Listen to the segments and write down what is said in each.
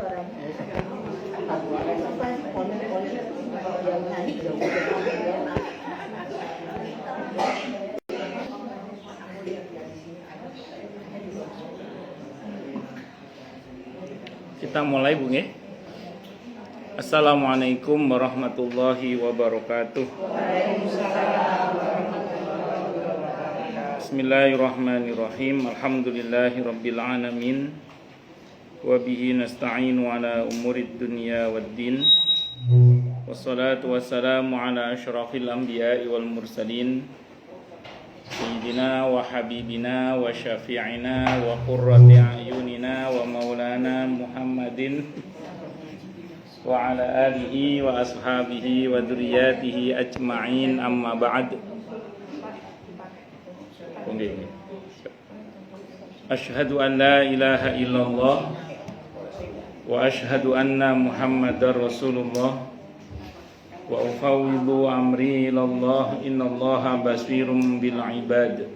Kita mulai, Bu nggih. Assalamualaikum warahmatullahi wabarakatuh. Bismillahirrahmanirrahim. Alhamdulillahirabbil alamin. Wa bihi nasta'inu ala umurid dunya waddin. Wassalatu wassalamu ala asyrafil anbiya'i wal mursalin. Sayyidina wa habibina wa syafi'ina wa qurrati a'yunina wa maulana Muhammadin wa ala alihi wa ashabihi wa dzurriyyatihi ajma'in, amma ba'd. Asyhadu an la ilaha illallah wa asyhadu anna Muhammadar Rasulullah wa ufawwidu amri ilallah innallaha basirum bil ibad.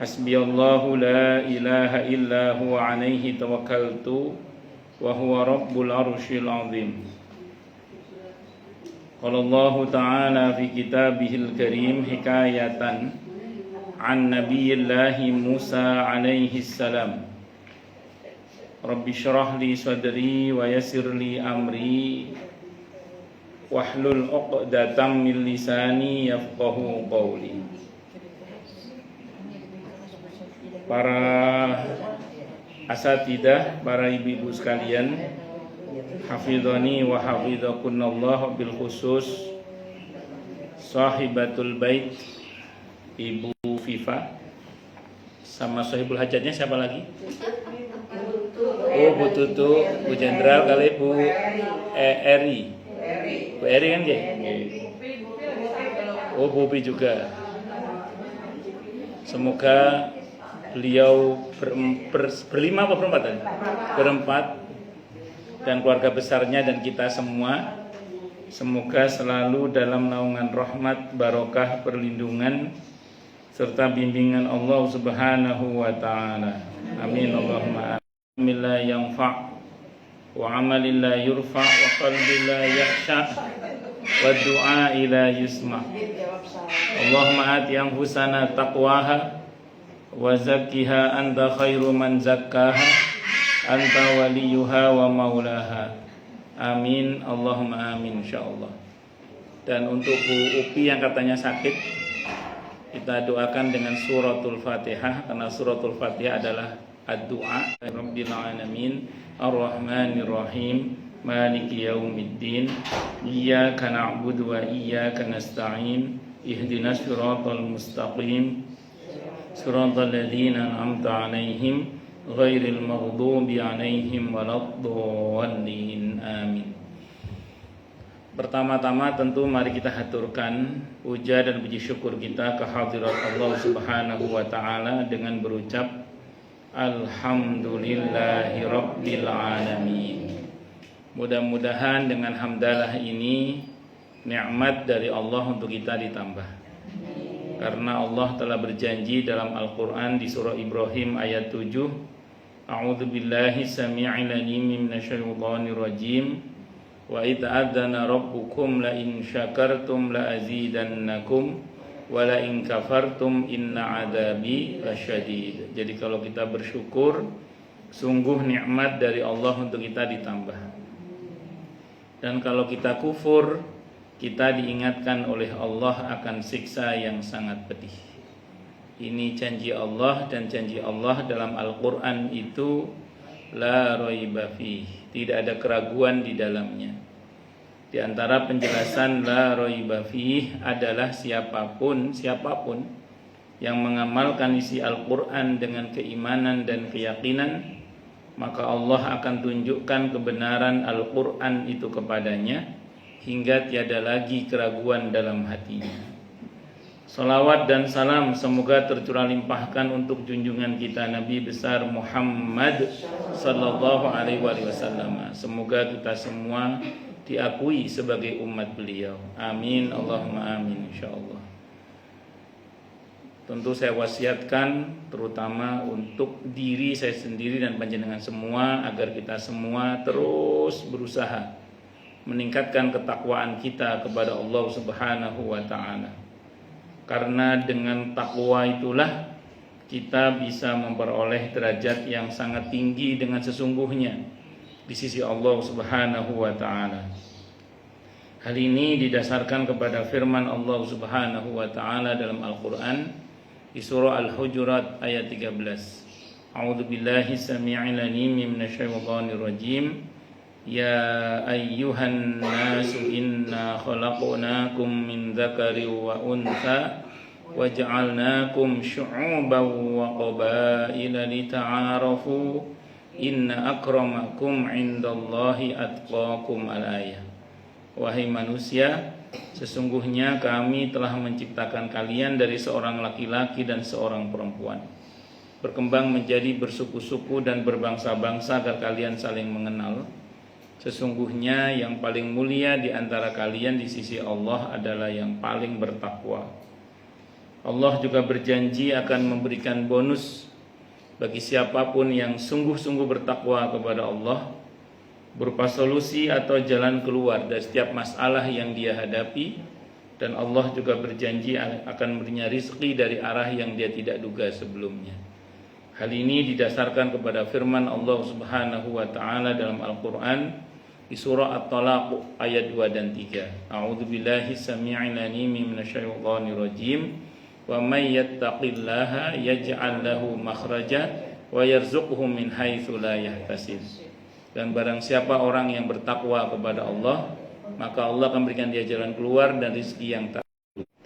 Hasbiyallahu la ilaha illa huwa alaihi tawakkaltu wa huwa rabbul arsyil azim. Qala Allah ta'ala fi kitabihil karim hikayatan an nabiyillahi Musa alaihi salam. Rabbi syrah li sadri wa yassir li amri wahlul 'uqdatam min lisani yafqahu qawli. Para asatidah, para ibu-ibu sekalian, hafidhani wa hafidhakunallah, bil khusus sahibatul bait Ibu Viva, sama sahibul hajatnya siapa lagi? Oh, Bu Tutu, Bu Jenderal kali, Bu Eri. Bu Eri kan ya? Oh, Bobi juga. Semoga beliau berlima apa berempat tadi? Berempat, dan keluarga besarnya dan kita semua, semoga selalu dalam naungan rahmat, barokah, perlindungan serta bimbingan Allah Subhanahu wa ta'ala. Amin Allahumma amin. La yanfa' wa amalin la yurfa' wa qalbin la yakhsha' wa du'a ila yusma'. Allahumma ati anfusana taqwaha wa zakkiha anta khairu man zakkaha anta waliyuha wa maulaha. Amin Allahumma amin insyaallah. Dan untuk Bu Upi yang katanya sakit, kita doakan dengan suratul Fatihah, karena suratul Fatihah adalah ad-du'a. Rabbil alamin ar-rahmanir rahim maliki yaumiddin iyyaka na'budu wa iyyaka nasta'in ihdinas siratal mustaqim siratal ladzina an'amta 'alaihim ghairil maghdubi 'alaihim waladdallin. Amin. Pertama-tama tentu mari kita haturkan puja dan puji syukur kita ke hadirat Allah Subhanahu wa ta'ala dengan berucap alhamdulillahi rabbil alamin. Mudah-mudahan dengan hamdalah ini nikmat dari Allah untuk kita ditambah. Karena Allah telah berjanji dalam Al-Qur'an di surah Ibrahim ayat 7, a'udzubillahi samii'il 'alim minasyaitonir rajim. Wa ita'adzana rabbukum la in syakartum la azidannakum wa la in kafartum inna adzabi lasyadid. Jadi kalau kita bersyukur, sungguh nikmat dari Allah untuk kita ditambah. Dan kalau kita kufur, kita diingatkan oleh Allah akan siksa yang sangat pedih. Ini janji Allah, dan janji Allah dalam Al-Qur'an itu la raiba fih, tidak ada keraguan di dalamnya. Di antara penjelasan la raiba fih adalah siapapun yang mengamalkan isi Al-Qur'an dengan keimanan dan keyakinan, maka Allah akan tunjukkan kebenaran Al-Qur'an itu kepadanya hingga tiada lagi keraguan dalam hatinya. Salawat dan salam semoga tercurah limpahkan untuk junjungan kita Nabi besar Muhammad sallallahu alaihi wasallam. Semoga kita semua diakui sebagai umat beliau. Amin Allahumma amin insyaallah. Tentu saya wasiatkan terutama untuk diri saya sendiri dan panjenengan semua agar kita semua terus berusaha meningkatkan ketakwaan kita kepada Allah Subhanahu wa taala. Karena dengan takwa itulah kita bisa memperoleh derajat yang sangat tinggi dengan sesungguhnya di sisi Allah Subhanahu wa taala. Hal ini didasarkan kepada firman Allah Subhanahu wa taala dalam Al-Qur'an di surah Al-Hujurat ayat 13. A'udzu billahi samii'il 'aliim minasyaitonir rajim. Ya ayyuhan nasu inna khalaqnakum min dzakarin wa untha waj'alnakum syu'uban wa qabaila lita'arafu inna akramakum 'indallahi atqakum al-ayah. Wahai manusia, sesungguhnya kami telah menciptakan kalian dari seorang laki-laki dan seorang perempuan, berkembang menjadi bersuku-suku dan berbangsa-bangsa agar kalian saling mengenal. Sesungguhnya yang paling mulia di antara kalian di sisi Allah adalah yang paling bertakwa. Allah juga berjanji akan memberikan bonus bagi siapapun yang sungguh-sungguh bertakwa kepada Allah, berupa solusi atau jalan keluar dari setiap masalah yang dia hadapi, dan Allah juga berjanji akan memberinya rizki dari arah yang dia tidak duga sebelumnya. Hal ini didasarkan kepada firman Allah Subhanahu wa taala dalam Al-Qur'an di surah At-Talaq ayat 2 dan 3. A'udzu billahi samii'il 'aliim minasyaitonir rajim. Wa may yattaqillaha yaj'al lahu makhraja wa yarzuqhu min haitsu la yahtasib. Dan barang siapa orang yang bertakwa kepada Allah, maka Allah akan berikan dia jalan keluar dan rezeki yang tak.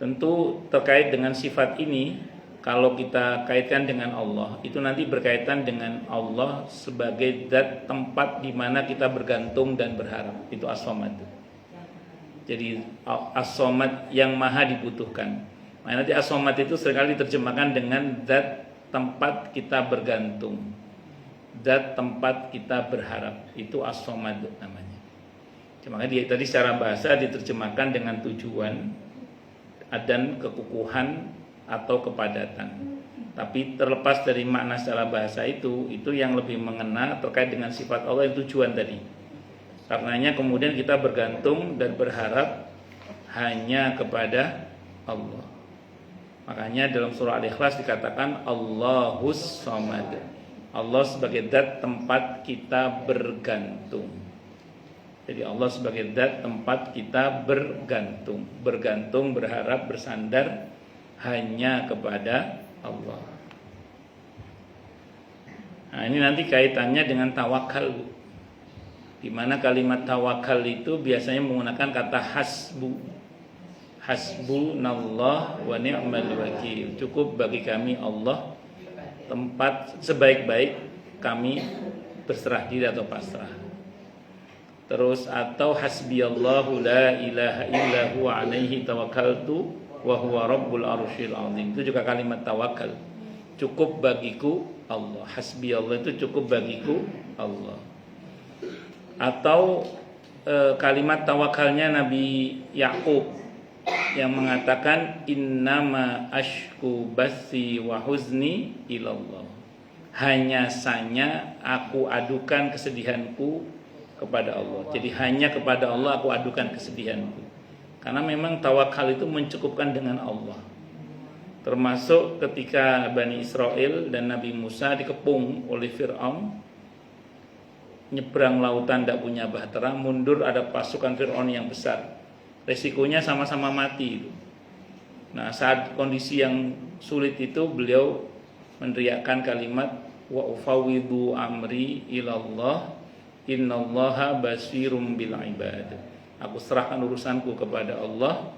Tentu terkait dengan sifat ini, kalau kita kaitkan dengan Allah, itu nanti berkaitan dengan Allah sebagai zat tempat di mana kita bergantung dan berharap. Itu As-Samad. Jadi As-Samad yang maha dibutuhkan. Nah, nanti As-Samad itu seringkali diterjemahkan dengan zat tempat kita bergantung, zat tempat kita berharap. Itu As-Samad namanya. Makanya dia tadi secara bahasa diterjemahkan dengan tujuan dan kekukuhan atau kepadatan. Tapi terlepas dari makna secara bahasa itu yang lebih mengena terkait dengan sifat Allah, yang tujuan tadi. Karenanya kemudian kita bergantung dan berharap hanya kepada Allah. Makanya dalam surah Al-Ikhlas dikatakan Allahus Samad. Allah sebagai zat tempat kita bergantung. Jadi Allah sebagai zat tempat kita bergantung, berharap, bersandar hanya kepada Allah. Nah, ini nanti kaitannya dengan tawakal, di mana kalimat tawakal itu biasanya menggunakan kata hasbu. Hasbunallah wa ni'mal wakil. Cukup bagi kami Allah, tempat sebaik-baik kami berserah diri atau pasrah. Terus atau hasbiyallahu la ilaha illa huwa alaihi tawakkaltu wa huwa rabbul arsyil azim. Itu juga kalimat tawakal. Cukup bagiku Allah. Hasbiyallah itu cukup bagiku Allah. Atau kalimat tawakalnya Nabi Yakub yang mengatakan innama ashku basi wa huzni ilallah. Hanya saja aku adukan kesedihanku kepada Allah. Jadi hanya kepada Allah aku adukan kesedihanku. Karena memang tawakal itu mencukupkan dengan Allah. Termasuk ketika Bani Israel dan Nabi Musa dikepung oleh Fir'aun, nyebrang lautan tidak punya bahtera, mundur ada pasukan Fir'aun yang besar. Resikonya sama-sama mati itu. Nah, saat kondisi yang sulit itu beliau meneriakkan kalimat wa ufawwidu amri ilallah innallaha basirum bil ibad. Aku serahkan urusanku kepada Allah,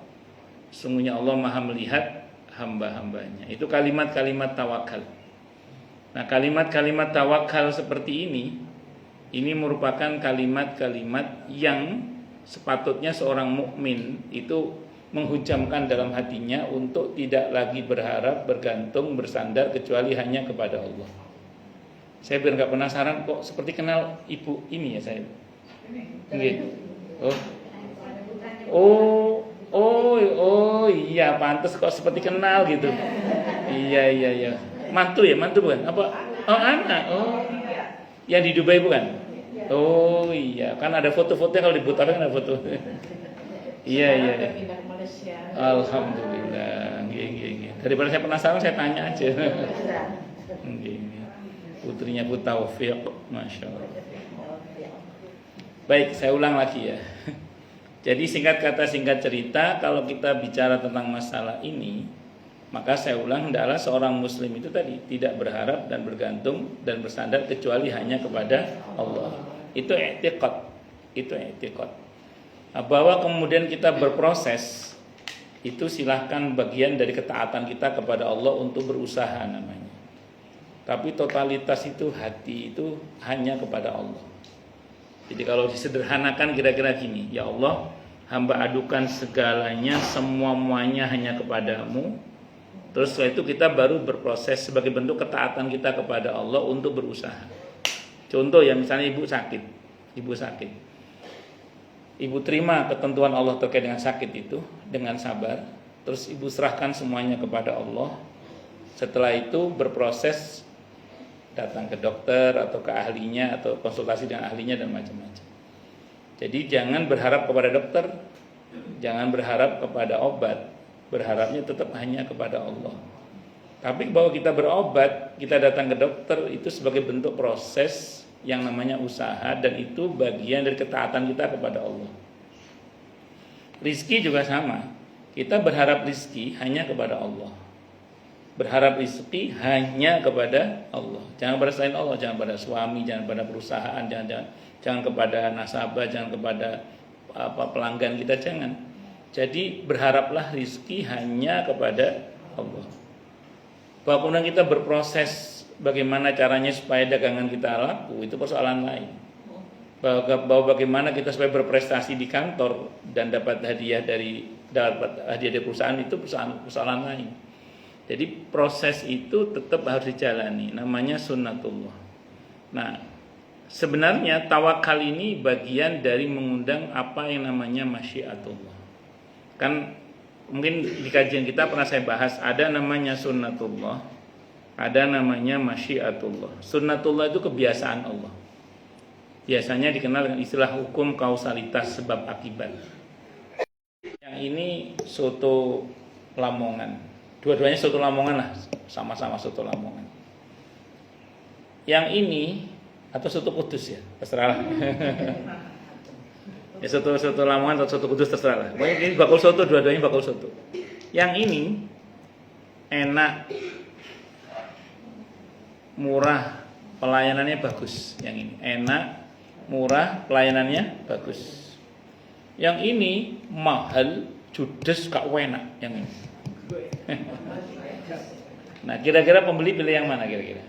sungguhnya Allah Maha melihat hamba-hambanya. Itu kalimat-kalimat tawakal. Nah, kalimat-kalimat tawakal seperti ini merupakan kalimat-kalimat yang sepatutnya seorang mukmin itu menghujamkan dalam hatinya untuk tidak lagi berharap, bergantung, bersandar kecuali hanya kepada Allah. Saya biar nggak penasaran kok seperti kenal ibu ini ya saya. Oh iya pantas kok seperti kenal gitu. Iya. Mantu ya, mantu bukan? Apa? Oh, anak. Oh. Yang di Dubai bukan? Oh iya, kan ada foto-fotonya kalau di Butawi kan ada foto. Iya. Alhamdulillah. Nggih. Daripada saya penasaran saya tanya aja. Nggih. Putrinya Bu Taufiq, Masya Allah. Baik, saya ulang lagi ya. Jadi singkat kata singkat cerita, kalau kita bicara tentang masalah ini, maka saya ulang, hendaklah seorang muslim itu tadi tidak berharap dan bergantung dan bersandar kecuali hanya kepada Allah. Itu i'tiqad. Nah, bahwa kemudian kita berproses, itu silahkan bagian dari ketaatan kita kepada Allah untuk berusaha namanya. Tapi totalitas itu hati itu hanya kepada Allah. Jadi kalau disederhanakan kira-kira gini, ya Allah, hamba adukan segalanya, semuanya hanya kepadamu. Terus setelah itu kita baru berproses sebagai bentuk ketaatan kita kepada Allah untuk berusaha. Contoh ya, misalnya ibu sakit. Ibu terima ketentuan Allah terkait dengan sakit itu dengan sabar. Terus ibu serahkan semuanya kepada Allah. Setelah itu berproses, datang ke dokter atau ke ahlinya atau konsultasi dengan ahlinya dan macam-macam. Jadi jangan berharap kepada dokter, jangan berharap kepada obat, berharapnya tetap hanya kepada Allah. Tapi bahwa kita berobat, kita datang ke dokter itu sebagai bentuk proses yang namanya usaha, dan itu bagian dari ketaatan kita kepada Allah. Rizki juga sama, kita berharap rizki hanya kepada Allah. Berharap rezeki hanya kepada Allah. Jangan pada selain Allah, jangan pada suami, jangan pada perusahaan, jangan kepada nasabah, jangan kepada pelanggan kita, jangan. Jadi berharaplah rezeki hanya kepada Allah. Bahwa kemudian kita berproses bagaimana caranya supaya dagangan kita laku, itu persoalan lain. Bahwa bagaimana kita supaya berprestasi di kantor dan dapat hadiah dari perusahaan, itu persoalan lain. Jadi proses itu tetap harus dijalani, namanya sunnatullah. Nah, sebenarnya tawakal ini bagian dari mengundang apa yang namanya masyiatullah. Kan mungkin di kajian kita pernah saya bahas, ada namanya sunnatullah, ada namanya masyiatullah. Sunnatullah itu kebiasaan Allah. Biasanya dikenal dengan istilah hukum kausalitas sebab akibat. Yang ini soto Lamongan. Dua-duanya soto Lamongan lah, sama-sama soto Lamongan. Yang ini atau soto Kudus ya, terserah lah. Ya soto Lamongan atau soto Kudus terserah lah. Pokoknya ini bakul soto, dua-duanya bakul soto. Yang ini enak, murah, pelayanannya bagus. Yang ini enak, murah, pelayanannya bagus. Yang ini mahal, judes, gak enak. Yang ini. Nah, kira-kira pembeli pilih yang mana kira-kira?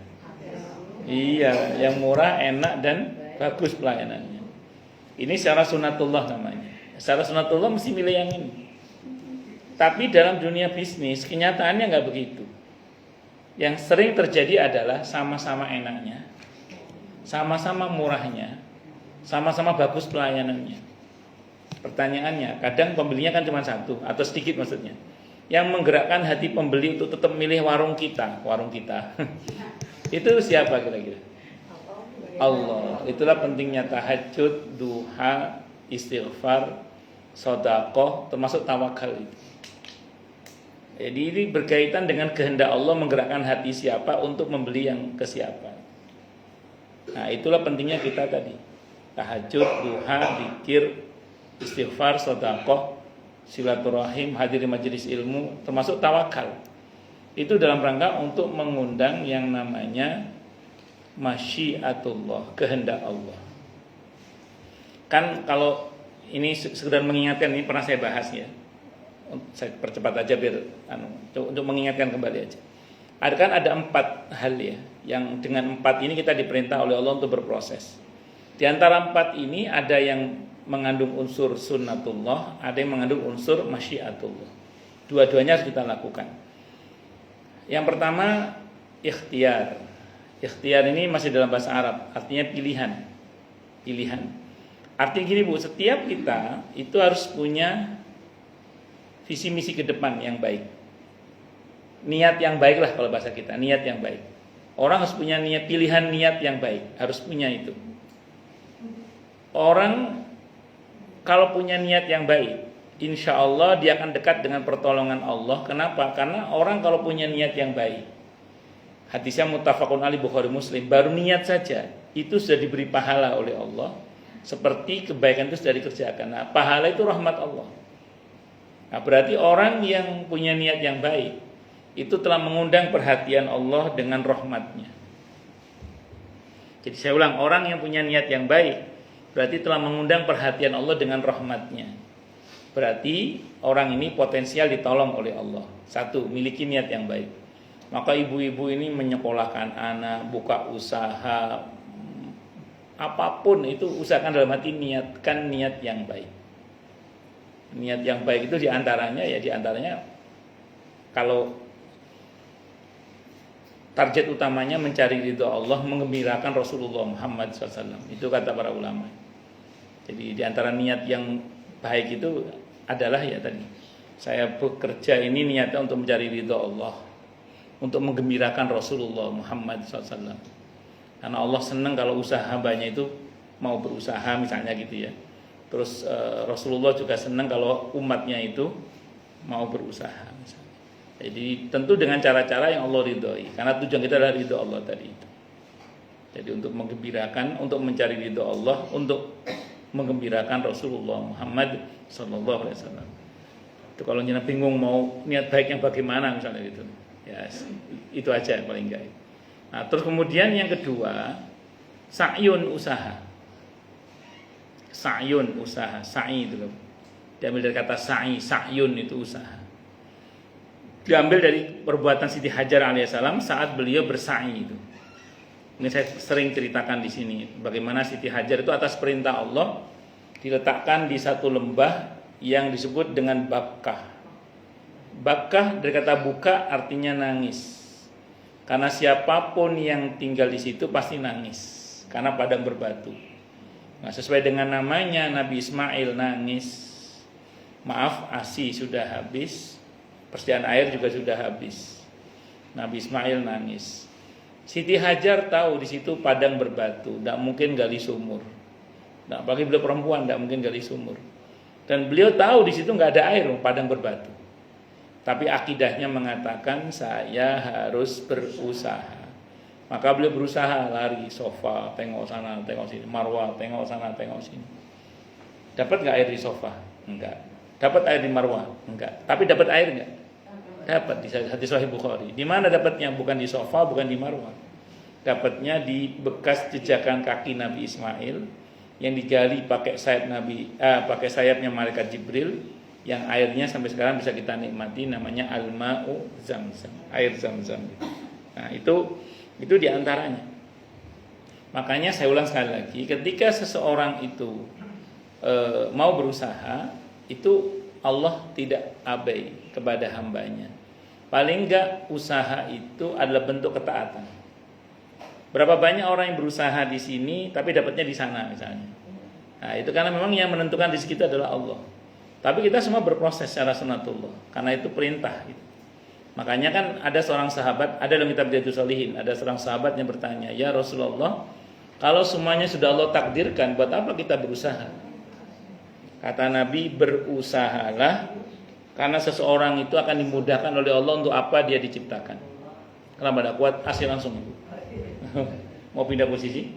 Iya, yang murah, enak, dan bagus pelayanannya. Ini secara sunatullah namanya. Secara sunatullah mesti milih yang ini. Tapi dalam dunia bisnis kenyataannya nggak begitu. Yang sering terjadi adalah sama-sama enaknya, sama-sama murahnya, sama-sama bagus pelayanannya. Pertanyaannya, kadang pembelinya kan cuma satu atau sedikit maksudnya. Yang menggerakkan hati pembeli untuk tetap milih warung kita. Itu siapa kira-kira? Allah. Itulah pentingnya tahajud, duha, istighfar, sedekah, termasuk tawakal itu. Jadi ini berkaitan dengan kehendak Allah menggerakkan hati siapa untuk membeli yang ke siapa. Nah, itulah pentingnya kita tadi. Tahajud, duha, zikir, istighfar, sedekah, silaturahim, hadir di majelis ilmu, termasuk tawakal. Itu dalam rangka untuk mengundang yang namanya masyiatullah, kehendak Allah. Kan kalau ini sekedar mengingatkan, ini pernah saya bahas ya. Saya percepat aja biar untuk mengingatkan kembali aja. Ada 4 hal ya, yang dengan 4 ini kita diperintah oleh Allah untuk berproses. Di antara 4 ini ada yang mengandung unsur sunnatullah, ada yang mengandung unsur masyiatullah. Dua-duanya harus kita lakukan. Yang pertama, ikhtiar. Ikhtiar ini masih dalam bahasa Arab, artinya pilihan. Artinya gini Bu, setiap kita itu harus punya visi misi ke depan yang baik. niat yang baik lah kalau bahasa kita, niat yang baik. Orang harus punya niat, pilihan niat yang baik, harus punya itu. Orang kalau punya niat yang baik, insya Allah dia akan dekat dengan pertolongan Allah. Kenapa? Karena orang kalau punya niat yang baik, hadisnya muttafaqun alaih Bukhari Muslim, baru niat saja itu sudah diberi pahala oleh Allah, seperti kebaikan itu sudah dikerjakan. Nah, pahala itu rahmat Allah. Nah, berarti orang yang punya niat yang baik itu telah mengundang perhatian Allah dengan rahmatnya. Jadi saya ulang, orang yang punya niat yang baik berarti telah mengundang perhatian Allah dengan rahmatnya. Berarti orang ini potensial ditolong oleh Allah. Satu, miliki niat yang baik. Maka ibu-ibu ini menyekolahkan anak, buka usaha, apapun itu usahakan dalam hati niatkan niat yang baik. Niat yang baik itu diantaranya kalau target utamanya mencari ridho Allah, menggembirakan Rasulullah Muhammad SAW. Itu kata para ulama. Jadi diantara niat yang baik itu adalah ya tadi, saya bekerja ini niatnya untuk mencari ridho Allah, untuk menggembirakan Rasulullah Muhammad SAW. Karena Allah senang kalau usaha hambanya itu mau berusaha misalnya gitu ya. Terus Rasulullah juga senang kalau umatnya itu mau berusaha misalnya. Jadi tentu dengan cara-cara yang Allah ridhoi, karena tujuan kita adalah ridho Allah tadi itu. Jadi untuk menggembirakan, untuk mencari ridho Allah, untuk menggembirakan Rasulullah Muhammad Sallallahu Alaihi Wasallam. Itu kalau jenengan bingung mau niat baiknya bagaimana misalnya gitu, ya itu aja paling enggak. Nah terus kemudian yang kedua, sa'yun usaha. Sa'yun usaha, sa'i itu loh. Diambil dari kata sa'i, sa'yun itu usaha. Diambil dari perbuatan Siti Hajar alaihissalam saat beliau bersa'i itu. Ini saya sering ceritakan di sini bagaimana Siti Hajar itu atas perintah Allah diletakkan di satu lembah yang disebut dengan Bakkah. Bakkah dari kata buka artinya nangis. Karena siapapun yang tinggal di situ pasti nangis karena padang berbatu. Nah, sesuai dengan namanya, Nabi Ismail nangis. Maaf, ASI sudah habis, persediaan air juga sudah habis. Nabi Ismail nangis. Siti Hajar tahu di situ padang berbatu, tidak mungkin gali sumur. Nah, bagi beliau perempuan tidak mungkin gali sumur. Dan beliau tahu di situ nggak ada air, padang berbatu. Tapi akidahnya mengatakan saya harus berusaha. Maka beliau berusaha lari sofa, tengok sana, tengok sini, Marwah, tengok sana, tengok sini. Dapat nggak air di sofa? Enggak. Dapat air di Marwah? Enggak. Tapi dapat air nggak? Dapat di hadis Sahih Bukhari. Di mana dapatnya? Bukan di sofa, bukan di Marwah. Dapatnya di bekas jejakan kaki Nabi Ismail yang digali pakai pakai sayapnya malaikat Jibril, yang airnya sampai sekarang bisa kita nikmati, namanya al-ma'u zamzam, air zamzam. Nah itu diantaranya. Makanya saya ulang sekali lagi, ketika seseorang itu mau berusaha, itu Allah tidak abai kepada hambanya. Paling enggak usaha itu adalah bentuk ketaatan. Berapa banyak orang yang berusaha di sini tapi dapatnya di sana misalnya. Nah itu karena memang yang menentukan rezeki itu adalah Allah. Tapi kita semua berproses secara sunatullah, karena itu perintah gitu. Makanya kan ada seorang sahabat, ada dalam kitab Riyadhus Shalihin, ada seorang sahabat yang bertanya, "Ya Rasulullah, kalau semuanya sudah Allah takdirkan, buat apa kita berusaha?" Kata Nabi, berusahalah karena seseorang itu akan dimudahkan oleh Allah untuk apa dia diciptakan. Kenapa tidak kuat? Asih langsung. Mau pindah posisi?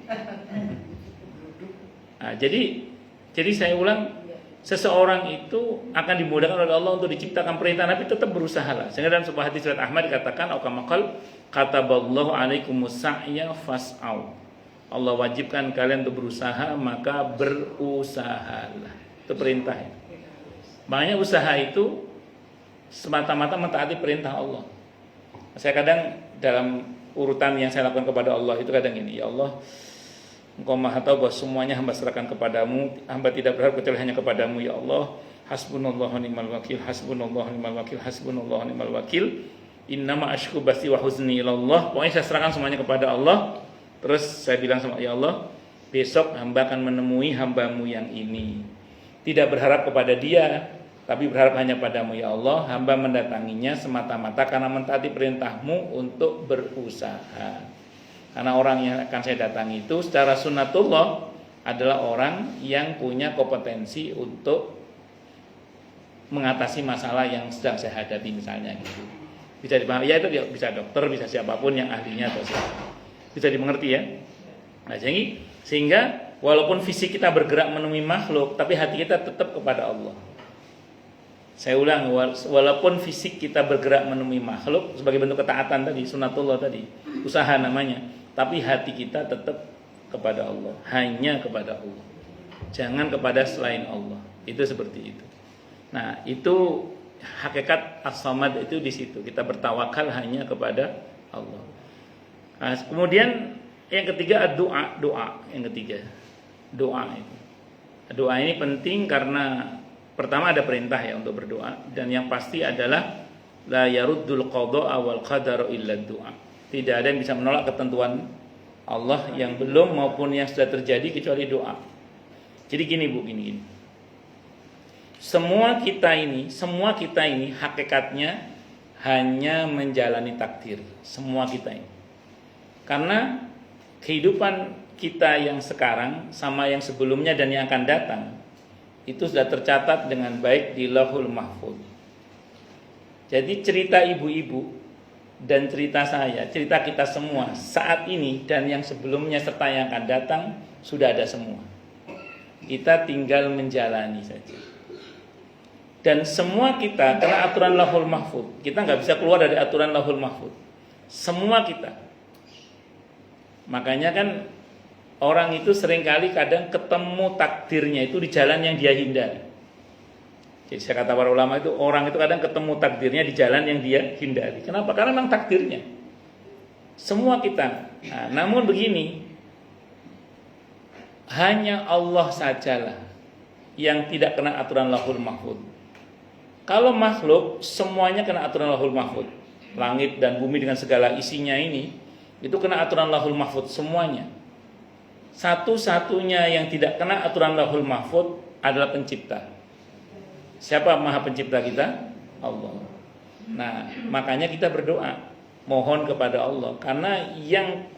Nah, jadi saya ulang, seseorang itu akan dimudahkan oleh Allah untuk diciptakan, perintah Nabi tetap berusahalah. Sehingga dalam sebuah hadis riwayat Ahmad dikatakan, "Aukamakal kataballahu alaikumus sa'ya fas'au." Allah wajibkan kalian untuk berusaha, maka berusahalah. Itu perintah. Makanya usaha itu semata-mata mentaati perintah Allah. Saya kadang dalam urutan yang saya lakukan kepada Allah itu kadang ini, ya Allah, Engkau maha tahu bahwa semuanya hamba serahkan kepadamu, hamba tidak berharap kecuali hanya kepadamu, ya Allah. Hasbunallahu ni'mal wakil, hasbunallahu ni'mal wakil, hasbunallahu ni'mal wakil. Innama asyku basti wa huzni ilallah. Pokoknya saya serahkan semuanya kepada Allah. Terus saya bilang sama ya Allah, besok hamba akan menemui hambamu yang ini. Tidak berharap kepada dia, Tapi berharap hanya padamu ya Allah, hamba mendatanginya semata-mata karena mentaati perintahmu untuk berusaha. Karena orang yang akan saya datangi itu secara sunnatullah adalah orang yang punya kompetensi untuk mengatasi masalah yang sedang saya hadapi misalnya gitu. Bisa dipahami ya, itu bisa dokter, bisa siapapun yang ahlinya atau siapa. Bisa dimengerti ya. Nah, sehingga walaupun fisik kita bergerak menemui makhluk, tapi hati kita tetap kepada Allah. Saya ulang, walaupun fisik kita bergerak menemui makhluk sebagai bentuk ketaatan tadi, sunatullah tadi, usaha namanya, tapi hati kita tetap kepada Allah, hanya kepada Allah. Jangan kepada selain Allah. Itu seperti itu. Nah, itu hakikat as-samad itu di situ. Kita bertawakal hanya kepada Allah. Nah, kemudian yang ketiga doa yang ketiga. Doa itu. Doa ini penting karena pertama ada perintah ya untuk berdoa, dan yang pasti adalah la yaruddul qada'a wal qadara illa doa. Tidak ada yang bisa menolak ketentuan Allah yang belum maupun yang sudah terjadi kecuali doa. Jadi gini Bu, gini. Semua kita ini hakikatnya hanya menjalani takdir. Semua kita ini. Karena kehidupan kita yang sekarang sama yang sebelumnya dan yang akan datang itu sudah tercatat dengan baik di Lauhul Mahfuz. Jadi cerita ibu-ibu dan cerita saya, cerita kita semua saat ini dan yang sebelumnya serta yang akan datang sudah ada semua. Kita tinggal menjalani saja. Dan semua kita karena aturan Lauhul Mahfuz, kita nggak bisa keluar dari aturan Lauhul Mahfuz. Semua kita. Makanya kan orang itu seringkali kadang ketemu takdirnya itu di jalan yang dia hindari. Jadi saya kata para ulama itu, orang itu kadang ketemu takdirnya di jalan yang dia hindari. Kenapa? Karena memang takdirnya. Semua kita. Nah, namun begini, hanya Allah sajalah yang tidak kena aturan Lauhul Mahfuz. Kalau makhluk semuanya kena aturan Lauhul Mahfuz. Langit dan bumi dengan segala isinya ini itu kena aturan Lauhul Mahfuz semuanya. Satu-satunya yang tidak kena aturan Lauhul Mahfuz adalah pencipta. Siapa maha pencipta kita? Allah. Nah, makanya kita berdoa, mohon kepada Allah, karena yang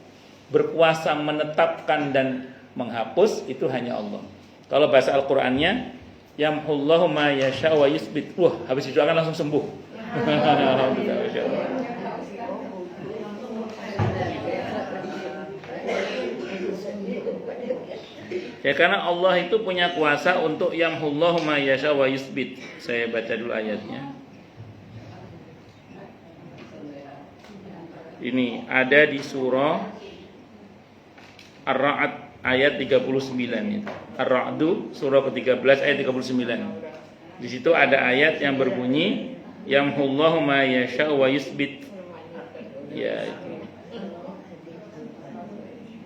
berkuasa menetapkan dan menghapus itu hanya Allah. Kalau bahasa Al-Qur'annya, yamhullahu ma yasha wa yusbit. Wah, habis didoakan langsung sembuh. Alhamdulillah, masyaallah. Ya, karena Allah itu punya kuasa untuk yamhullahu ma yasha wa yusbit. Saya baca dulu ayatnya. Ini ada di surah Ar-Ra'd ayat 39 itu. Ar-Ra'du surah ke-13 ayat 39. Di situ ada ayat yang berbunyi yamhullahu ma yasha wa yusbit. Ya, itu.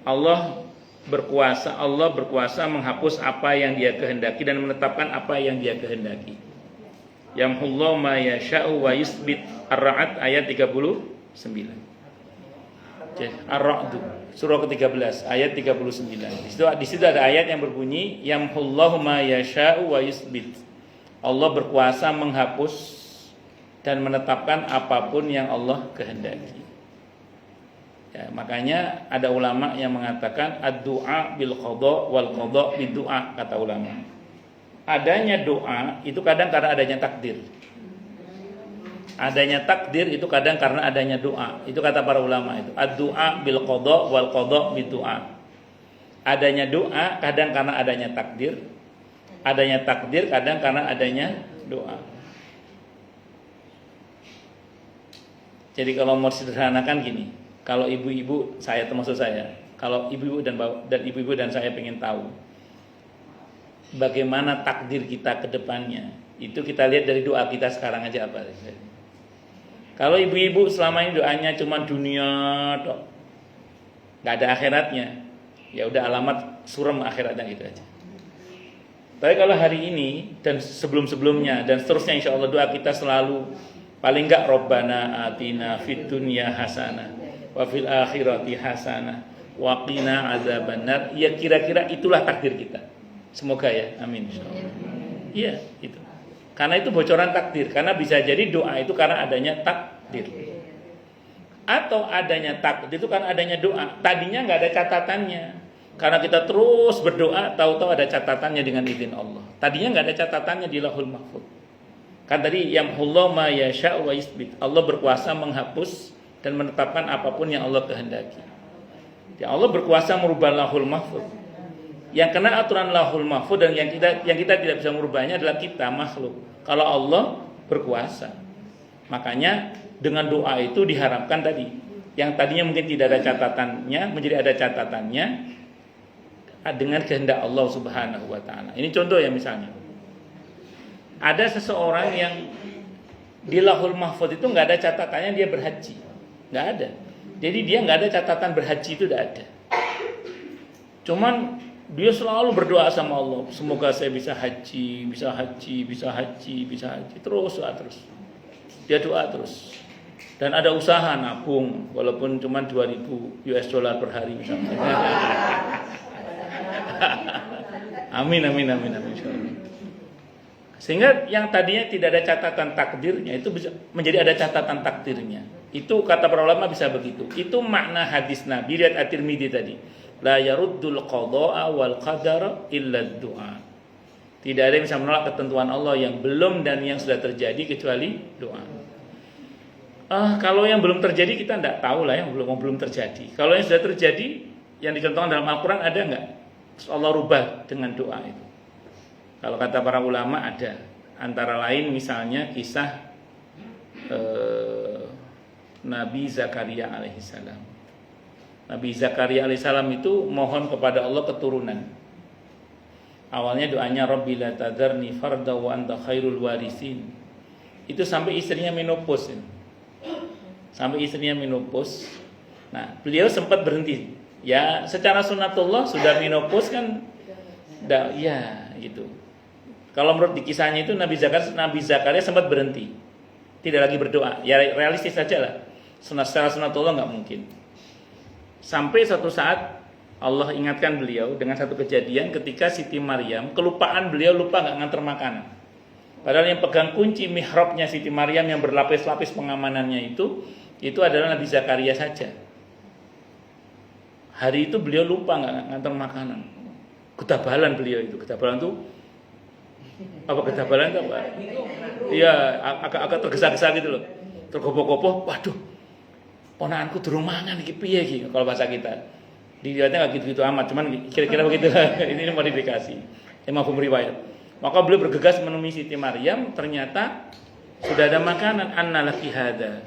Allah berkuasa menghapus apa yang Dia kehendaki dan menetapkan apa yang Dia kehendaki. Yamhullahu ma yasha'u wa yusbit. Ar-Ra'd ayat 39. Ar-Ra'd surah ke-13 ayat 39. Di situ ada ayat yang berbunyi yamhullahu ma yasha'u wa yusbit. Allah berkuasa menghapus dan menetapkan apapun yang Allah kehendaki. Ya, makanya ada ulama yang mengatakan ad-du'a bil qada wal qada bid du'a, kata ulama. Adanya doa itu kadang karena adanya takdir. Adanya takdir itu kadang karena adanya doa. Itu kata para ulama itu. Ad-du'a bil qada wal qada bid du'a. Adanya doa kadang karena adanya takdir. Adanya takdir kadang karena adanya doa. Jadi kalau mau sederhanakan gini, kalau ibu-ibu, saya termasuk saya, kalau ibu-ibu dan ibu-ibu dan saya pengen tahu bagaimana takdir kita ke depannya, itu kita lihat dari doa kita sekarang aja apa. Kalau ibu-ibu selama ini doanya cuma dunia tok, nggak ada akhiratnya, ya udah alamat suram akhiratnya gitu aja. Tapi kalau hari ini dan sebelum-sebelumnya dan seterusnya, insya Allah doa kita selalu paling nggak Robbana atina fid dunya hasanah wa fil akhirati hasanah wa qina azabannar. Ya kira-kira itulah takdir kita. Semoga ya, amin insyaallah. Iya, itu. Karena itu bocoran takdir. Karena bisa jadi doa itu karena adanya takdir. Atau adanya takdir itu karena adanya doa. Tadinya nggak ada catatannya. Karena kita terus berdoa, tahu-tahu ada catatannya dengan izin Allah. Tadinya nggak ada catatannya di Lauhul Mahfuz. Kan tadi yamhullahu ma yasha' wa yusbit. Allah berkuasa menghapus dan menetapkan apapun yang Allah kehendaki. Ya Allah berkuasa merubah Lauhul Mahfuz. Yang kena aturan Lauhul Mahfuz dan yang kita tidak bisa merubahnya adalah kita makhluk. Kalau Allah berkuasa. Makanya dengan doa itu diharapkan tadi, yang tadinya mungkin tidak ada catatannya menjadi ada catatannya dengan kehendak Allah Subhanahu wa taala. Ini contoh ya, misalnya. Ada seseorang yang di Lauhul Mahfuz itu enggak ada catatannya dia berhaji. Enggak ada. Jadi dia enggak ada catatan berhaji, itu tidak ada. Cuman dia selalu berdoa sama Allah, semoga saya bisa haji, bisa haji, bisa haji, bisa haji. Terus. Dia doa terus. Dan ada usaha nabung, walaupun cuma 2.000 US dollar per hari misalnya. Amin. Sehingga yang tadinya tidak ada catatan takdirnya itu bisa menjadi ada catatan takdirnya. Itu kata para ulama bisa begitu. Itu makna hadis Nabi riwayat At-Tirmidzi tadi. La yaruddul qada'a wal qadara illa du'a. Tidak ada yang bisa menolak ketentuan Allah yang belum dan yang sudah terjadi kecuali doa. Kalau yang belum terjadi kita tidak tahu lah, yang belum terjadi. Kalau yang sudah terjadi, yang dicontohkan dalam Al-Quran ada nggak? Allah rubah dengan doa itu. Kalau kata para ulama ada. Antara lain misalnya kisah Nabi Zakaria alaihissalam. Nabi Zakaria alaihissalam itu mohon kepada Allah keturunan. Awalnya doanya Rabbi la tadharni farda wa anta khairul warisin. Itu sampai istrinya menopause. Nah, beliau sempat berhenti. Ya, secara sunatullah sudah menopause kan ya gitu. Kalau menurut di kisahnya itu Nabi Zakaria sempat berhenti. Tidak lagi berdoa. Ya realistis saja lah. Secara sunatullah enggak mungkin. Sampai suatu saat Allah ingatkan beliau dengan satu kejadian ketika Siti Maryam kelupaan, beliau lupa nggak nganter makanan. Padahal yang pegang kunci mihrabnya Siti Maryam yang berlapis-lapis pengamanannya itu adalah Nabi Zakaria saja. Hari itu beliau lupa nggak nganter makanan. Ketabalan beliau itu, ketabalan itu apa ketabalan itu apa? Iya, agak tergesa-gesa gitu loh. Tergopoh-gopoh, waduh. Ponakanku durung mangan iki piye iki kalau bahasa kita. Dilihatnya enggak gitu-gitu amat, cuman kira-kira begitu. Ini modifikasi. Imam riwayat. Maka beliau bergegas menemui Siti Maryam, ternyata sudah ada makanan, anna laki hada.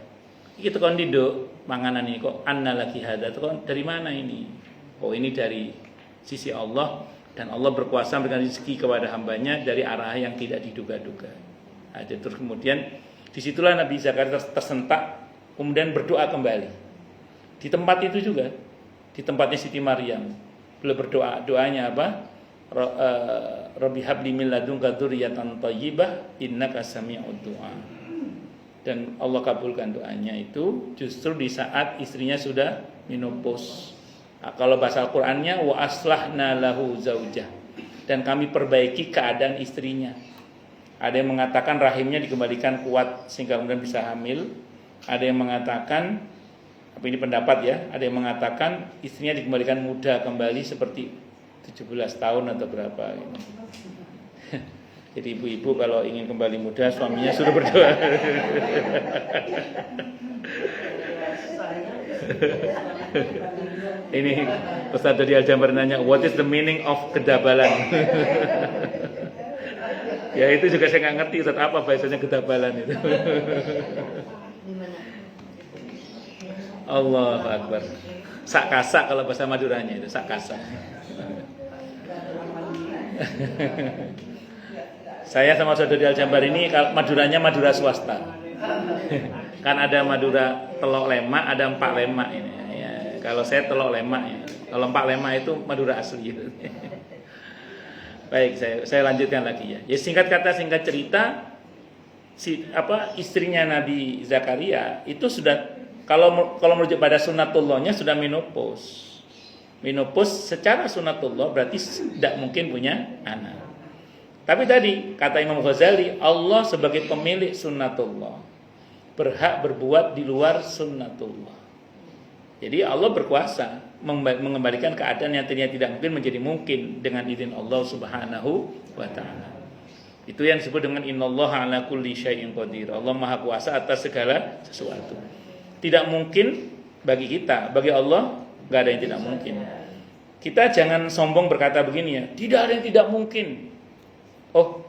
Iki tekon nduk manganan ini kok anna laki hada. Tekon dari mana ini? Oh, ini dari sisi Allah dan Allah berkuasa memberikan rezeki kepada hambanya dari arah yang tidak diduga-duga. Nah, terus kemudian disitulah Nabi Zakaria tersentak. Kemudian berdoa kembali. Di tempat itu juga, di tempatnya Siti Maryam. Beliau berdoa, doanya apa? Rabbi habli min ladunka dzurriyyatan thayyibah innaka sami'ud du'a. Dan Allah kabulkan doanya itu justru di saat istrinya sudah menopause. Nah, kalau bahasa Al-Qur'annya wa aslahna lahu zaujah. Dan kami perbaiki keadaan istrinya. Ada yang mengatakan rahimnya dikembalikan kuat sehingga kemudian bisa hamil. Ada yang mengatakan, apa ini pendapat ya, ada yang mengatakan istrinya dikembalikan muda kembali seperti 17 tahun atau berapa gitu. Jadi ibu-ibu kalau ingin kembali muda, suaminya suruh berdoa. Ini Ustaz dari Al-Jambar nanya, what is the meaning of kedabalan? Ya itu juga saya nggak ngerti Ustaz, apa bahasanya kedabalan itu. Allahu Akbar. Sak kasak kalau bahasa Maduranya itu, sak kasak. Saya sama saudari Al-Jambar ini Maduranya Madura swasta. Kan ada Madura Telok Lemak, ada Empak Lemak ini. Ya, kalau saya Telok Lemak ya. Kalau Empak Lemak itu Madura asli. Baik, saya lanjutkan lagi ya. Ya singkat kata singkat cerita, istrinya Nabi Zakaria itu sudah kalau merujuk pada sunatullahnya sudah menopause. Menopause secara sunatullah berarti tidak mungkin punya anak. Tapi tadi kata Imam Ghazali, Allah sebagai pemilik sunnatullah berhak berbuat di luar sunnatullah. Jadi Allah berkuasa mengembalikan keadaan yang tadinya tidak mungkin menjadi mungkin dengan izin Allah Subhanahu wa taala. Itu yang disebut dengan innallaha ala kulli syai'in qadir. Allah Maha Kuasa atas segala sesuatu. Tidak mungkin bagi kita, bagi Allah enggak ada yang tidak mungkin. Kita jangan sombong berkata begini ya, tidak ada yang tidak mungkin. Oh,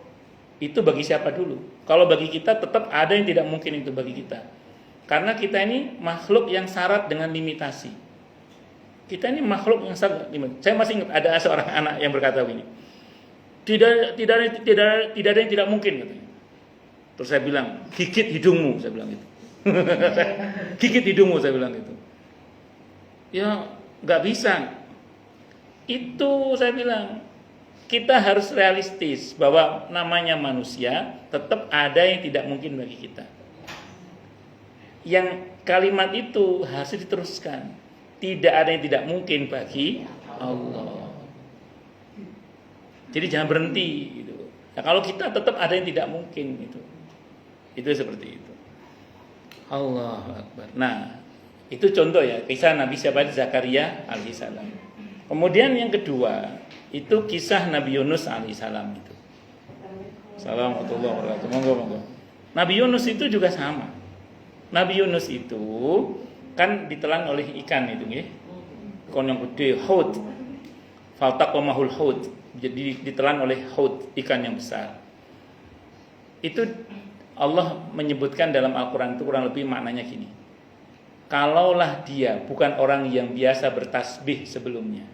itu bagi siapa dulu? Kalau bagi kita tetap ada yang tidak mungkin itu bagi kita. Karena kita ini makhluk yang syarat dengan limitasi. Kita ini makhluk yang syarat limitasi. Saya masih ingat ada seorang anak yang berkata begini. Tidak ada yang tidak mungkin katanya. Terus saya bilang, gigit hidungmu, saya bilang gitu. Gigit hidungmu, saya bilang gitu. Ya, nggak bisa. Itu saya bilang, kita harus realistis bahwa namanya manusia tetap ada yang tidak mungkin bagi kita. Yang kalimat itu harus diteruskan. Tidak ada yang tidak mungkin bagi Allah. Jadi jangan berhenti gitu. Nah, kalau kita tetap ada yang tidak mungkin gitu. Itu seperti itu. Allahu Akbar. Nah, itu contoh ya kisah Nabi Zakaria alaihissalam. Kemudian yang kedua itu kisah Nabi Yunus alaihissalam itu. Assalamualaikum warahmatullahi wabarakatuh. Monggo. Nabi Yunus itu juga sama. Nabi Yunus itu kan ditelan oleh ikan itu nggih. Ikan yang gede, hut. Faltaqamahul hut. Jadi ditelan oleh hut, ikan yang besar. Itu Allah menyebutkan dalam Al-Qur'an itu kurang lebih maknanya gini. Kalaulah dia bukan orang yang biasa bertasbih sebelumnya,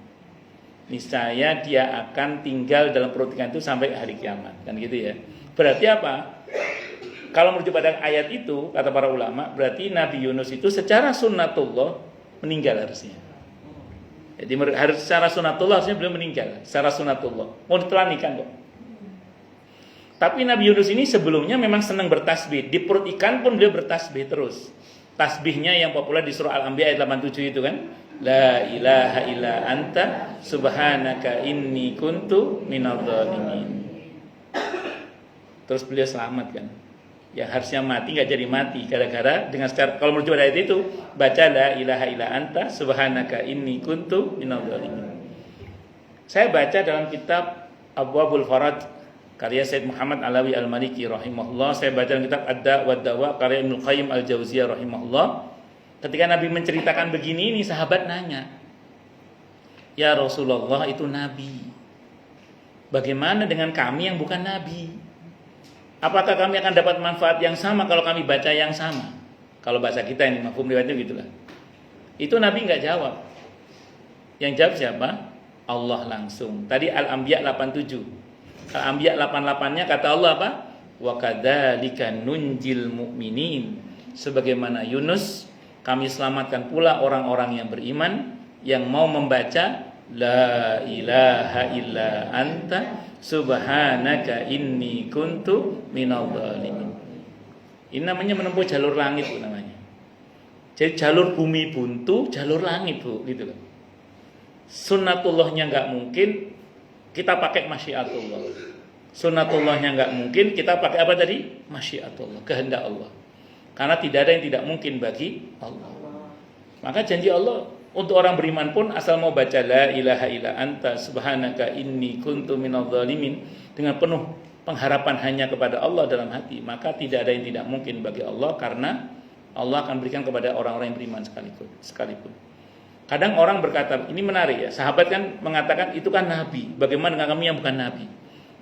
niscaya dia akan tinggal dalam perut ikan itu sampai hari kiamat, kan gitu ya. Berarti apa? Kalau merujuk pada ayat itu, kata para ulama, berarti Nabi Yunus itu secara sunnatullah meninggal harusnya. Jadi harus secara sunnatullah harusnya beliau meninggal, secara sunnatullah. Mau ditelan ikan kok. Tapi Nabi Yunus ini sebelumnya memang senang bertasbih. Di perut ikan pun beliau bertasbih terus. Tasbihnya yang populer di surah Al-Anbiya ayat 87 itu kan. La ilaha illa anta subhanaka inni kuntu minadh dhalimin. Terus beliau selamat kan. Yang harusnya mati enggak jadi mati gara-gara dengan secara kalau merujuk ayat itu baca la ilaha illa anta subhanaka inni kuntu minadh dhalimin. Saya baca dalam kitab Abwabul Faraj karya Said Muhammad Alawi Al-Maliki rahimahullah. Saya baca dalam kitab Ad-Da' wa Dawa karya Ibnu Qayyim Al-Jauziyah rahimahullah. Ketika Nabi menceritakan begini, ini sahabat nanya, "Ya Rasulullah, itu Nabi. Bagaimana dengan kami yang bukan Nabi? Apakah kami akan dapat manfaat yang sama kalau kami baca yang sama?" Kalau bahasa kita ini mafhum riwayatnya gitulah. Itu Nabi enggak jawab. Yang jawab siapa? Allah langsung. Tadi Al-Anbiya 87. Al-Anbiya 88-nya kata Allah apa? Wa kadzalika nunjil mu'minin. Sebagaimana Yunus, kami selamatkan pula orang-orang yang beriman yang mau membaca la ilaha illa anta subhanaka inni kuntu minadh dhalimin. Ini namanya menempuh jalur langit Bu namanya. Jadi jalur bumi buntu, jalur langit Bu gitu loh. Sunnatullahnya enggak mungkin, kita pakai masyiatullah. Sunnatullahnya enggak mungkin, kita pakai apa tadi? Masyiatullah, kehendak Allah. Karena tidak ada yang tidak mungkin bagi Allah. Maka janji Allah untuk orang beriman pun asal mau baca la ilaha illa anta subhanaka inni kuntu minadh dhalimin dengan penuh pengharapan hanya kepada Allah dalam hati, maka tidak ada yang tidak mungkin bagi Allah karena Allah akan berikan kepada orang-orang yang beriman sekalipun. Kadang orang berkata, ini menarik ya, sahabat kan mengatakan itu kan nabi, bagaimana dengan kami yang bukan nabi?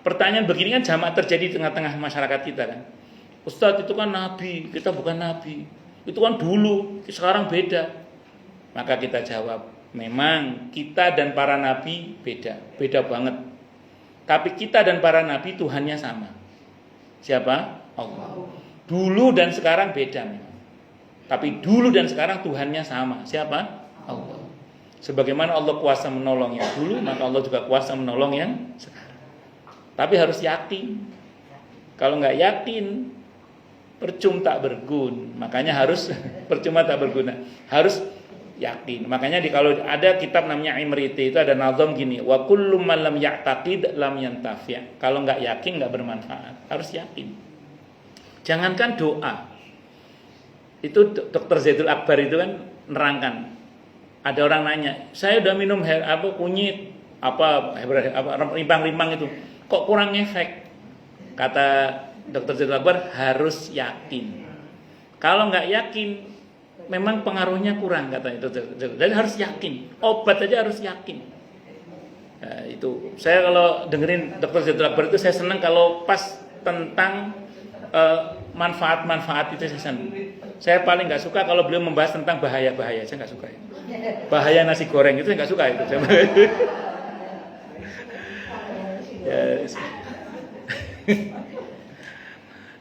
Pertanyaan begini kan jamak terjadi di tengah-tengah masyarakat kita kan. Ustadz itu kan nabi, kita bukan nabi. Itu kan dulu, sekarang beda. Maka kita jawab, memang kita dan para nabi beda banget. Tapi kita dan para nabi Tuhannya sama. Siapa? Allah. Dulu dan sekarang beda memang. Tapi dulu dan sekarang Tuhannya sama. Siapa? Allah. Sebagaimana Allah kuasa menolong yang dulu, maka Allah juga kuasa menolong yang sekarang. Tapi harus yakin. Kalau nggak yakin, percuma tak berguna. Makanya harus percuma tak berguna. Harus yakin. Makanya kalau ada kitab namanya Imriti itu ada nazam gini, wa kullu man lam ya'taqid lam yantafi'. Kalau nggak yakin nggak bermanfaat, harus yakin. Jangankan doa. Itu Dr. Zaidul Akbar itu kan nerangkan. Ada orang nanya, saya udah minum kunyit rimpang-rimpang itu, kok kurang efek? Kata Dr. Zaidul Akbar, harus yakin. Kalau nggak yakin, memang pengaruhnya kurang, kata itu. Jadi harus yakin. Obat aja harus yakin. Nah, itu saya kalau dengerin Dr. Zaidul Akbar itu saya senang kalau pas tentang manfaat-manfaat itu saya senang. Saya paling nggak suka kalau beliau membahas tentang bahaya-bahaya. Saya nggak suka itu. Bahaya nasi goreng itu saya nggak suka itu.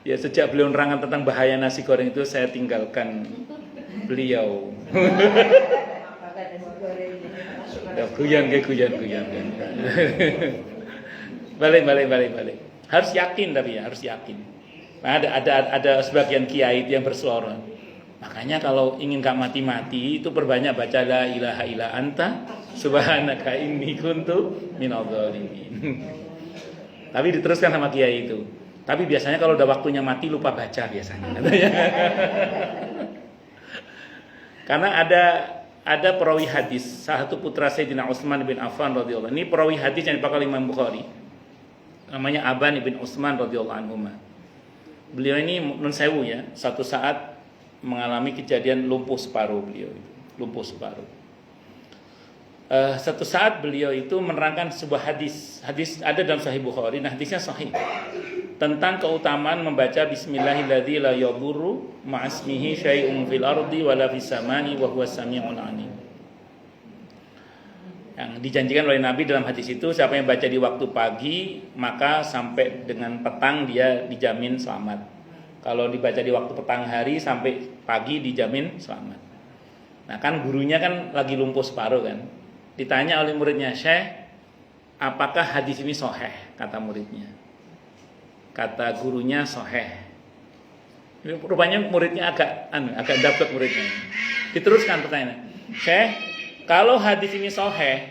Ya sejak beliau nerangkan tentang bahaya nasi goreng itu saya tinggalkan beliau. Guyon. Balik. Harus yakin tapi ya, harus yakin. Nah, ada sebagian kiai yang berseloroh. Makanya kalau ingin gak mati-mati itu perbanyak baca la ilaha illa anta subhanaka inni kuntu minadz dzalimin. Tapi diteruskan sama kiai itu. Tapi biasanya kalau udah waktunya mati lupa baca biasanya. Karena ada perawi hadis, salah satu putra Sayyidina Utsman bin Affan radhiyallahu anhu. Ini perawi hadis yang dipakai Imam Bukhari. Namanya Aban bin Utsman radhiyallahu anhu. Beliau ini nun sewu ya, satu saat mengalami kejadian lumpuh separuh beliau itu. Lumpuh separuh. Satu saat beliau itu menerangkan sebuah hadis ada dalam Sahih Bukhari. Nah, hadisnya sahih tentang keutamaan membaca Bismillahilladzi la yadurru ma'asmihi syai'un fil ardi wala fis samai wa huwas samiul alim. Yang dijanjikan oleh Nabi dalam hadis itu, siapa yang baca di waktu pagi maka sampai dengan petang dia dijamin selamat. Kalau dibaca di waktu petang hari sampai pagi dijamin selamat. Nah kan gurunya kan lagi lumpuh separuh kan. Ditanya oleh muridnya, "Syekh, apakah hadis ini sahih?" Kata muridnya. Kata gurunya sahih. Rupanya muridnya agak dapat muridnya. Diteruskan pertanyaan. "Syekh, kalau hadis ini sahih,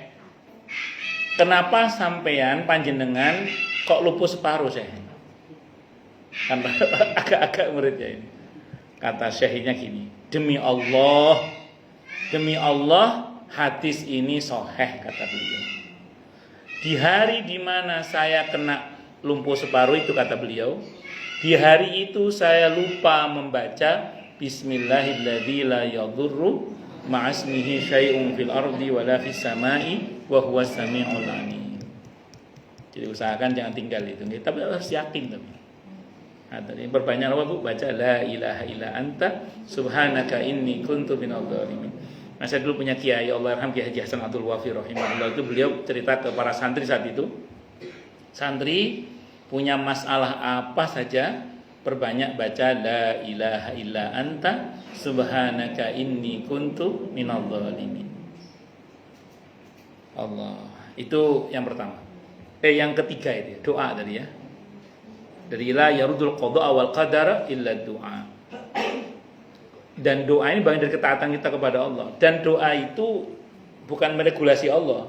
kenapa sampean panjenengan kok lumpuh separuh, Syekh?" Kan agak-agak muridnya ini. Kata syekhnya gini, "Demi Allah, hadis ini sahih," kata beliau. Di hari di mana saya kena lumpuh separuh itu, kata beliau, di hari itu saya lupa membaca Bismillahilladzi la yadurru ma'asmihi syai'un fil ardi wala fis samai wa huwas samiul alim. Jadi usahakan jangan tinggal itu, tapi harus yakin tapi. Nah, tadi berbanyak apa Bu? Baca la ilaha illa anta subhanaka inni kuntu minadz dzalimin. Nah, saya dulu punya kiai, Allah yarham, Kiai Haji Hasan Abdul Wafi rahimahullah, itu beliau cerita ke para santri saat itu. Santri punya masalah apa saja, perbanyak baca la ilaha illa anta subhanaka inni kuntu minadz dzalimin. Allah. Itu yang pertama. Yang ketiga itu doa tadi ya. Dari la yarudul qada wal qadar illa doa. Dan doa ini bagian dari ketaatan kita kepada Allah. Dan doa itu bukan meregulasi Allah.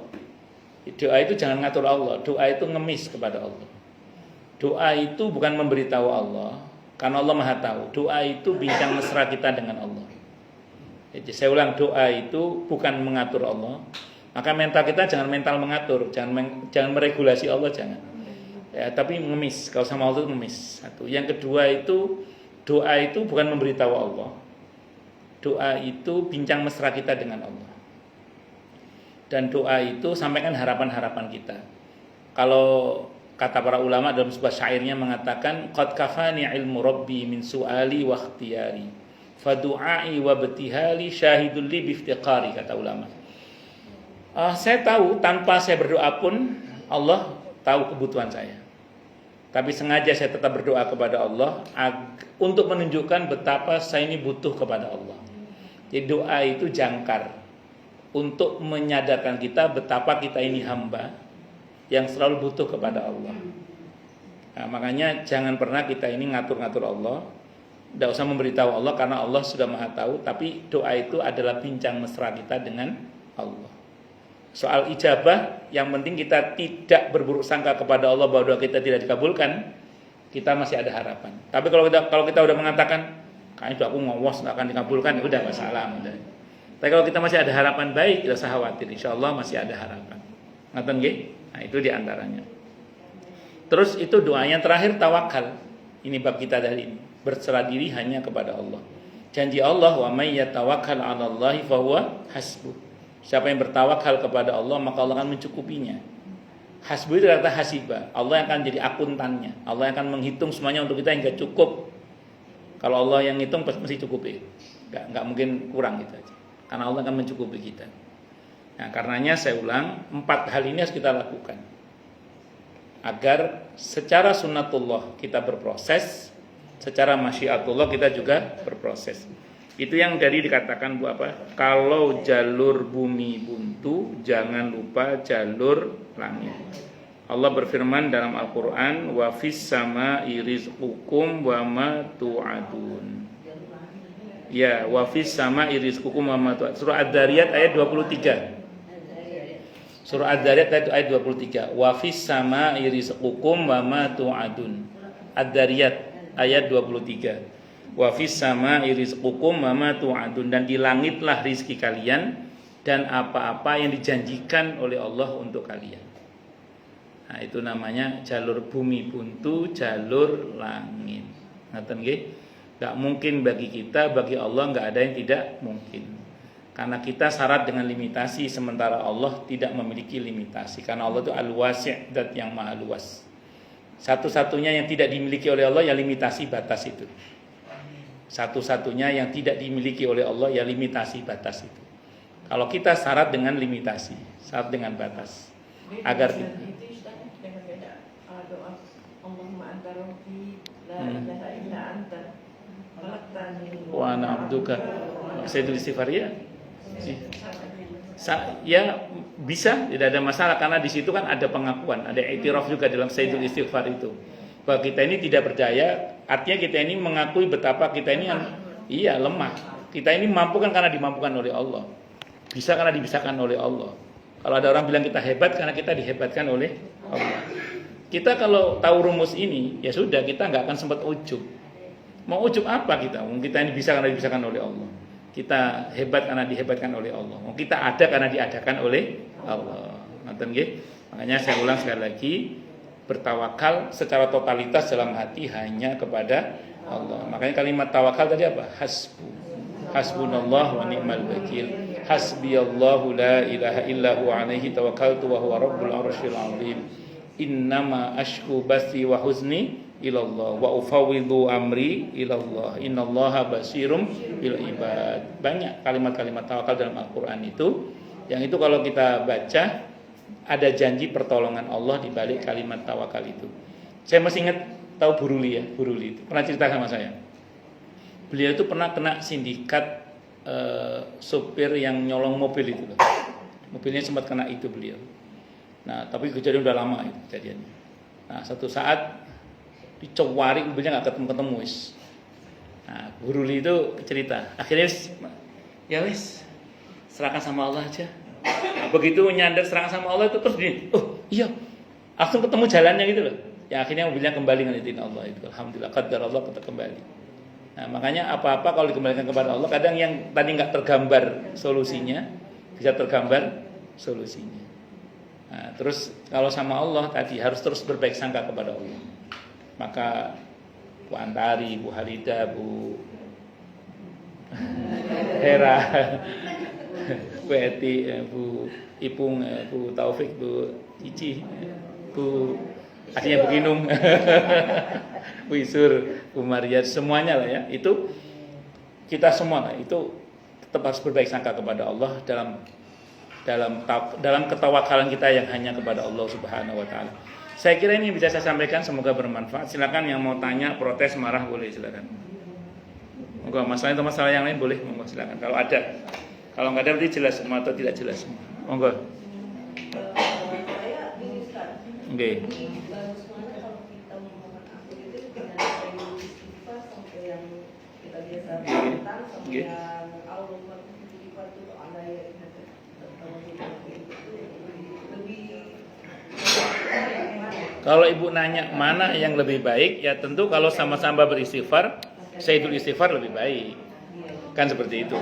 Doa itu jangan ngatur Allah. Doa itu ngemis kepada Allah. Doa itu bukan memberitahu Allah, karena Allah Maha tahu. Doa itu bincang mesra kita dengan Allah. Jadi saya ulang, doa itu bukan mengatur Allah. Maka mental kita jangan mental mengatur, jangan meregulasi Allah, jangan. Ya, tapi ngemis. Kalau sama Allah itu ngemis. Satu. Yang kedua itu doa itu bukan memberitahu Allah. Doa itu bincang mesra kita dengan Allah. Dan doa itu sampaikan harapan-harapan kita. Kalau kata para ulama dalam sebuah syairnya mengatakan, qad kafani ilmu rabbi min su'ali wa ikhtiyari fa du'ai wa ibtihali syahidul li biftiqari, kata ulama. Saya tahu tanpa saya berdoa pun Allah tahu kebutuhan saya. Tapi sengaja saya tetap berdoa kepada Allah untuk menunjukkan betapa saya ini butuh kepada Allah. Jadi doa itu jangkar untuk menyadarkan kita betapa kita ini hamba yang selalu butuh kepada Allah. Nah, makanya jangan pernah kita ini ngatur-ngatur Allah. Tidak usah memberitahu Allah karena Allah sudah Maha tahu, tapi doa itu adalah bincang mesra kita dengan Allah. Soal ijabah, yang penting kita tidak berburuk sangka kepada Allah bahwa doa kita tidak dikabulkan, kita masih ada harapan. Tapi kalau kita udah mengatakan kayaknya doaku ngos nggak akan dikabulkan, ya udah masalah. Udah. Tapi kalau kita masih ada harapan baik, tidak usah khawatir. Insya Allah masih ada harapan. Ngaten nggih? Nah, itu diantaranya. Terus itu doanya terakhir tawakal. Ini bab kita dari ini. Berserah diri hanya kepada Allah. Janji Allah, wa may yatawakkal 'alallahi fahuwa hasbuh. Siapa yang bertawakal kepada Allah, maka Allah akan mencukupinya. Hasbuh itu kata hasibah. Allah yang akan jadi akuntannya. Allah yang akan menghitung semuanya untuk kita hingga cukup. Kalau Allah yang ngitung pasti cukup ya. Enggak mungkin kurang gitu aja. Karena Allah akan mencukupi kita. Nah, karenanya saya ulang, 4 hal ini harus kita lakukan. Agar secara sunnatullah kita berproses, secara masyiatullah kita juga berproses. Itu yang dari dikatakan Bu apa? Kalau jalur bumi buntu, jangan lupa jalur langit. Allah berfirman dalam Al-Qur'an, wa fis sama'i rizqukum wa ma tu'adun. Ya, wa fis sama'i rizqukum wa ma tu'adun. Surah Ad-Dariyat ayat 23. Surah Ad-Dariyat ayat 23. Wa fis sama'i rizqukum wa ma tu'adun. Ad-Dariyat ayat 23. Wa fis sama'i rizqukum wa ma tu'adun, dan di langitlah rizki kalian dan apa-apa yang dijanjikan oleh Allah untuk kalian. Nah, itu namanya jalur bumi buntu, jalur langit. Ngaten nggih? Enggak mungkin bagi kita, bagi Allah enggak ada yang tidak mungkin. Karena kita syarat dengan limitasi, sementara Allah tidak memiliki limitasi. Karena Allah itu al-wasi', zat yang maha luas. Satu-satunya yang tidak dimiliki oleh Allah ya limitasi batas itu. Satu-satunya yang tidak dimiliki oleh Allah ya limitasi batas itu. Kalau kita syarat dengan limitasi, syarat dengan batas, agar kita doa Allahumma anta rabbi la ilaha illa anta khalaqtani wa ana abduka. Sayyidul istighfar ya? Ya bisa, tidak ada masalah karena di situ kan ada pengakuan, ada i'tiraf juga dalam Sayyidul istighfar itu. Bahwa kita ini tidak berdaya, artinya kita ini mengakui betapa kita ini lemah. Kita ini mampu kan karena dimampukan oleh Allah. Bisa karena dibisakan oleh Allah. Kalau ada orang bilang kita hebat karena kita dihebatkan oleh Allah. Kita kalau tahu rumus ini, ya sudah, kita nggak akan sempat ujub. Mau ujub apa kita? Kita ini bisa karena dibisakan oleh Allah. Kita hebat karena dihebatkan oleh Allah. Kita ada karena diadakan oleh Allah. Nonton nggih? Makanya saya ulang sekali lagi, bertawakal secara totalitas dalam hati hanya kepada Allah. Makanya kalimat tawakal tadi apa? Hasbunallah wa ni'mal wakil. Hasbiyallahu la ilaha illahu alaihi tawakkaltu wa huwa rabbul arsyil azim. Innama ashku bathi wa huzni ilallah wa ufawwidhu amri ilallah. Innallaha basirum bil ibad. Banyak kalimat-kalimat tawakal dalam Al-Qur'an itu, yang itu kalau kita baca ada janji pertolongan Allah di balik kalimat tawakal itu. Saya masih ingat, tahu Buruli ya, Buruli itu pernah cerita sama saya. Beliau itu pernah kena sindikat sopir yang nyolong mobil itu loh. Mobilnya sempat kena itu beliau. Nah, tapi kejadian udah lama itu kejadiannya. Nah, satu saat dicowari mobilnya nggak ketemu wis. Nah, Buruli itu cerita. Akhirnya wis serahkan sama Allah aja. Nah, begitu nyandar serahkan sama Allah itu terus iya, langsung ketemu jalannya gitu loh. Ya akhirnya mobilnya kembali dengan izin Allah itu. Alhamdulillah, qadar Allah kita kembali. Nah, makanya apa-apa kalau dikembalikan kepada Allah, kadang yang tadi nggak tergambar solusinya bisa tergambar solusinya. Nah, terus kalau sama Allah tadi harus terus berbaik sangka kepada Allah. Maka Bu Antari, Bu Halida, Bu Hera, Bu Eti, Bu Ipung, Bu Taufik, Bu Cici, Bu aslinya Bu Kinung, Bu Isur, Bu Maria, semuanya lah ya. Itu kita semua lah, itu tetap harus berbaik sangka kepada Allah dalam ketawakalan kita yang hanya kepada Allah Subhanahu wa taala. Saya kira ini bisa saya sampaikan, semoga bermanfaat. Silakan yang mau tanya, protes, marah boleh silakan. Monggo, masalah yang lain boleh, monggo silakan. Kalau ada. Kalau enggak ada berarti jelas semua atau tidak jelas semua. Monggo. Oke. Nggih. Kalau ibu nanya mana yang lebih baik, ya tentu kalau sama-sama beristighfar, Sayyidul Istighfar lebih baik. Kan seperti itu.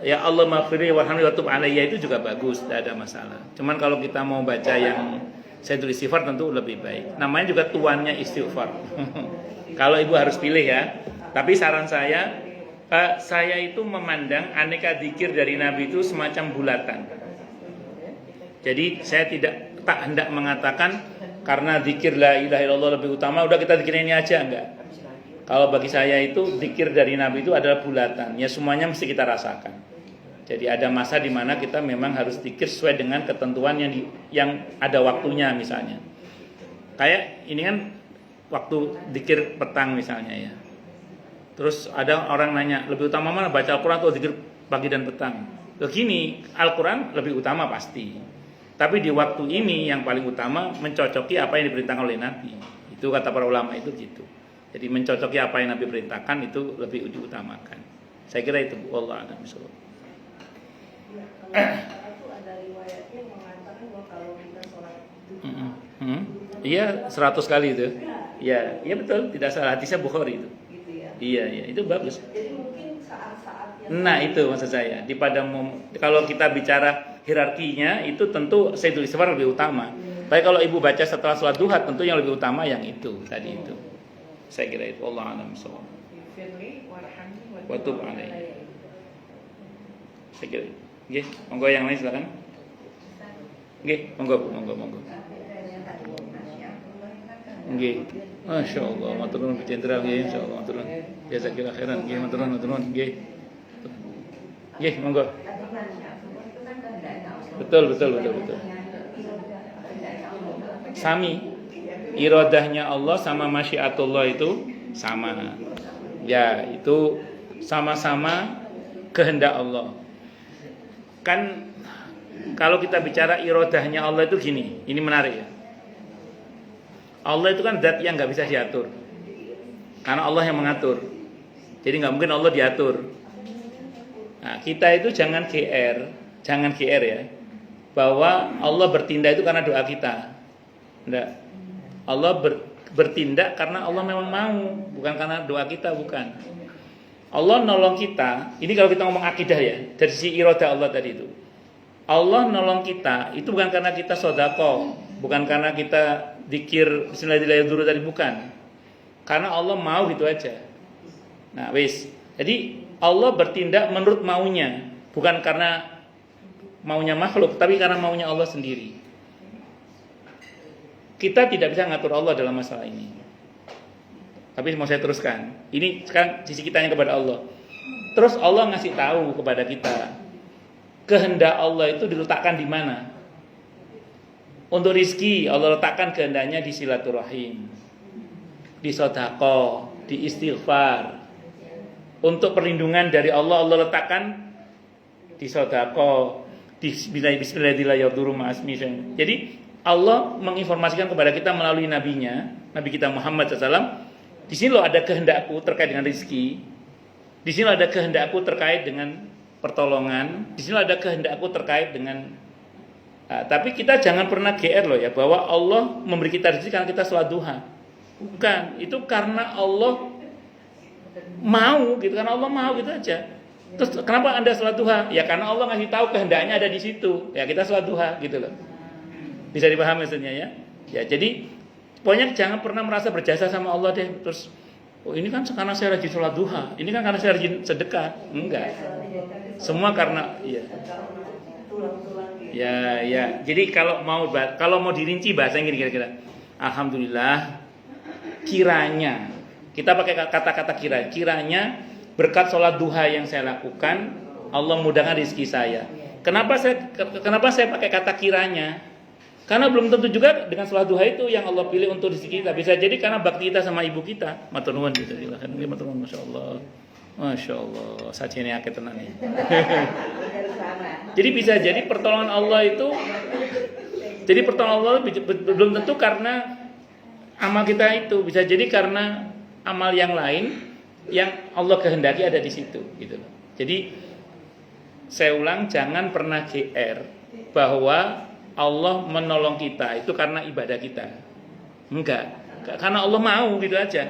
Ya Allah maghfirli warhamni wa tub alayya itu juga bagus, tidak ada masalah. Cuman kalau kita mau baca yang Sayyidul Istighfar tentu lebih baik. Namanya juga tuannya istighfar. Kalau ibu harus pilih ya. Tapi saran saya itu memandang aneka zikir dari Nabi itu semacam bulatan. Jadi saya tak hendak mengatakan karena zikir la ilaha illallah lebih utama, udah kita zikirin ini aja, enggak. Kalau bagi saya itu zikir dari Nabi itu adalah bulatan. Ya semuanya mesti kita rasakan. Jadi ada masa di mana kita memang harus zikir sesuai dengan ketentuan yang ada waktunya misalnya. Kayak ini kan waktu zikir petang misalnya ya. Terus ada orang nanya, lebih utama mana baca Al-Quran atau zikir pagi dan petang? Begini, Al-Quran lebih utama pasti. Tapi di waktu ini yang paling utama mencocoki apa yang diperintahkan oleh Nabi. Itu kata para ulama itu gitu. Jadi mencocoki apa yang Nabi perintahkan itu lebih diutamakan. Saya kira itu wallahu a'lam bishawab. Ada riwayatnya mengatakan bahwa kalau kita sholat Iya, 100 kali itu. Iya, iya betul, tidak salah. Hadisnya Bukhari itu. gitu ya. Iya, itu bagus. Jadi mungkin saat-saat yang Nah, itu maksud saya. Kalau kita bicara hierarkinya itu tentu Sayyidul Istighfar lebih utama. Tapi kalau ibu baca setelah sholat duha tentu yang lebih utama yang itu tadi itu. Saya kira itu Allah a'lam bishawab. firli warhamni Wa tub alayya. Saya kira. Nggih, monggo yang lain silakan. Nggih, monggo. Nggih. Masyaallah, matur nuwun Pak Jenderal nggih, insyaallah matur nuwun. Jazakallahu khairan nggih, matur nuwun nggih. Nggih, monggo. Betul. Sami. Iradahnya Allah sama masyiatullah itu sama. Ya, itu sama-sama kehendak Allah. Kan kalau kita bicara iradahnya Allah itu gini, ini menarik ya. Allah itu kan zat yang nggak bisa diatur, karena Allah yang mengatur. Jadi nggak mungkin Allah diatur. Nah, kita itu jangan GR ya, bahwa Allah bertindak itu karena doa kita. Enggak. Allah bertindak karena Allah memang mau, bukan karena doa kita, bukan. Allah nolong kita, ini kalau kita ngomong akidah ya, dari sisi iradah Allah tadi itu. Allah nolong kita, itu bukan karena kita sedekah, bukan karena kita zikir bismillahirrahmanirrahim tadi, bukan. Karena Allah mau gitu aja. Nah, wis. Jadi Allah bertindak menurut maunya, bukan karena maunya makhluk, tapi karena maunya Allah sendiri. Kita tidak bisa ngatur Allah dalam masalah ini. Tapi mau saya teruskan. Ini sekarang sisi kitanya kepada Allah. Terus Allah ngasih tahu kepada kita, kehendak Allah itu diletakkan di mana? Untuk rizki Allah letakkan kehendaknya di silaturahim, di sedekah, di istighfar. Untuk perlindungan dari Allah letakkan di sedekah, di bismillahirrahmanirrahim. Jadi Allah menginformasikan kepada kita melalui nabinya, Nabi kita Muhammad SAW. Di sini loh ada kehendakku terkait dengan rizki. Di sini loh ada kehendakku terkait dengan pertolongan. Di sini loh ada kehendakku terkait dengan. Tapi kita jangan pernah GR loh ya, bahwa Allah memberi kita rezeki karena kita sholat duha. Bukan, itu karena Allah mau gitu, karena Allah mau gitu aja. Terus kenapa Anda sholat duha? Ya karena Allah ngasih tahu kehendaknya ada di situ. Ya kita sholat duha gitu loh. Bisa dipahami maksudnya ya? Ya jadi pokoknya jangan pernah merasa berjasa sama Allah deh. Terus ini kan karena saya rajin sholat duha, ini kan karena saya rajin sedekah. Enggak. Semua karena ya. Jadi kalau mau dirinci bahasanya gini kira-kira. Alhamdulillah, kiranya kita pakai kata-kata kiranya berkat sholat duha yang saya lakukan, Allah mudahkan rezeki saya. Kenapa saya pakai kata kiranya? Karena belum tentu juga dengan sholat duha itu yang Allah pilih untuk rezeki kita. Bisa jadi karena bakti kita sama ibu kita. Matur nuwun gitu. Matur nuwun, Masya Allah, sajene akeh tenan ya. Jadi bisa jadi pertolongan Allah itu, belum tentu karena amal kita itu, bisa jadi karena amal yang lain yang Allah kehendaki ada di situ gitu loh. Jadi saya ulang, jangan pernah GR bahwa Allah menolong kita itu karena ibadah kita. Enggak, karena Allah mau gitu aja.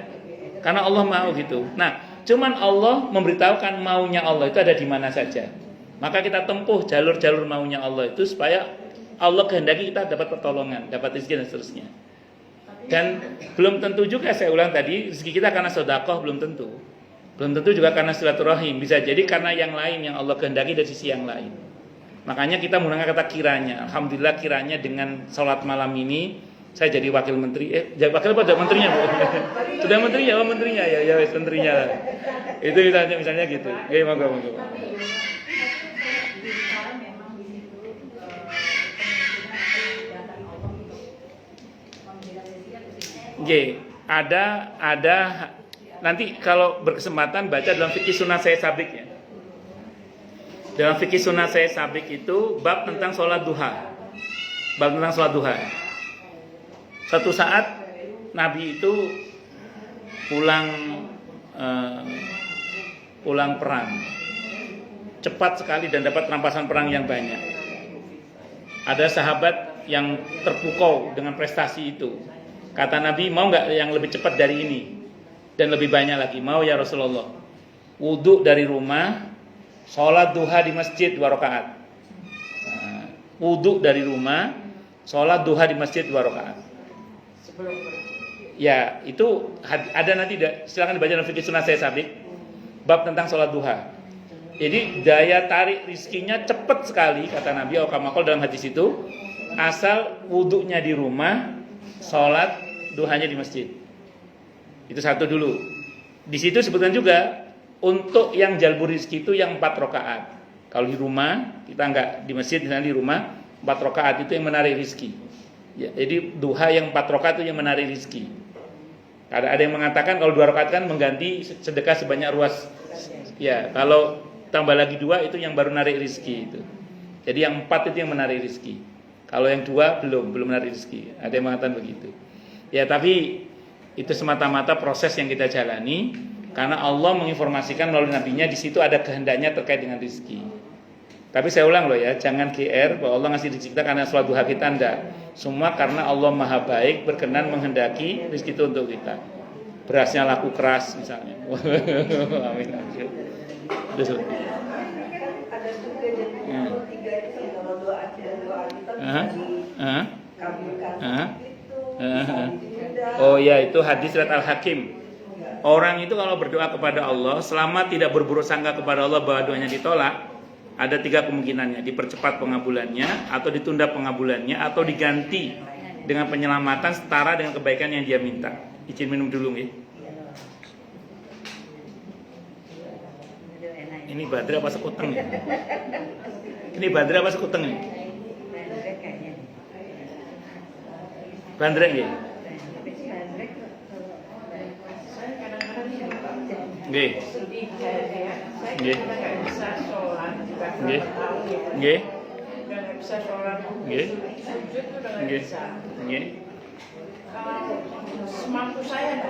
Karena Allah mau gitu. Nah, cuman Allah memberitahukan maunya Allah itu ada di mana saja. Maka kita tempuh jalur-jalur maunya Allah itu supaya Allah kehendaki kita dapat pertolongan, dapat rezeki dan seterusnya. Dan belum tentu juga, saya ulang tadi, rezeki kita karena sedekah belum tentu. Belum tentu juga karena silaturahim, bisa jadi karena yang lain yang Allah kehendaki dari sisi yang lain. Makanya kita menggunakan kata kiranya. Alhamdulillah kiranya dengan sholat malam ini saya jadi wakil menteri. Wakil apa? Menterinya Bu? Sudah menterinya, oh menterinya ya menterinya. Itu misalnya gitu. Monggo. Ada nanti kalau berkesempatan baca dalam fikih sunnah saya sabik ya. Dalam fikih sunnah saya sabik itu bab tentang sholat duha. Bab tentang sholat duha. Suatu saat Nabi itu pulang perang. Cepat sekali dan dapat rampasan perang yang banyak. Ada sahabat yang terpukau dengan prestasi itu. Kata Nabi, mau nggak yang lebih cepat dari ini dan lebih banyak lagi? Mau ya Rasulullah. Wudhu dari rumah, sholat duha di masjid 2 rakaat. Wudhu dari rumah, sholat duha di masjid 2 rakaat. Ya, itu ada nanti, silakan dibaca dalam fikih sunnah saya sabik, bab tentang sholat duha. Jadi daya tarik rizkinya cepat sekali kata Nabi Al-Kamakol dalam hadis itu, asal wudhunya di rumah, sholat duhanya di masjid. Itu satu dulu. Di situ sebutkan juga untuk yang jalbur rizki itu yang 4 rakaat. Kalau di rumah kita enggak di masjid, misalnya di rumah 4 rakaat itu yang menarik rizki. Ya, jadi duha yang 4 rakaat itu yang menarik rizki. Ada yang mengatakan kalau 2 rakaat kan mengganti sedekah sebanyak ruas. Ya, kalau tambah lagi 2 itu yang baru narik rizki itu. Jadi yang 4 itu yang menarik rizki. Kalau yang 2 belum menarik rezeki. Ada yang mengatakan begitu. Ya, tapi itu semata-mata proses yang kita jalani karena Allah menginformasikan melalui nabinya di situ ada kehendaknya terkait dengan rezeki. Tapi saya ulang loh ya, jangan GR bahwa Allah ngasih rezeki kita karena sholat duha kita, enggak. Semua karena Allah Maha Baik berkenan menghendaki rezeki itu untuk kita. Berasnya laku keras misalnya. Amin. Betul. Ada juga jadi kalau 3 itu kalau doa kita kabulkan itu. Oh ya, itu hadis riwayat Al-Hakim. Orang itu kalau berdoa kepada Allah selama tidak berburuk sangka kepada Allah bahwa doanya ditolak, ada 3 kemungkinannya: dipercepat pengabulannya, atau ditunda pengabulannya, atau diganti dengan penyelamatan setara dengan kebaikan yang dia minta. Izin minum dulu nih. Ini badra apa sekuteng ya? Ini badra apa sekuteng nih? Bandrek ya? Nggih. Saya nggak bisa sholat juga tahun ya. Nggih. Nggak bisa sholat. Nggih. Sujud tuh nggak bisa. Nggih. Kalau semampu saya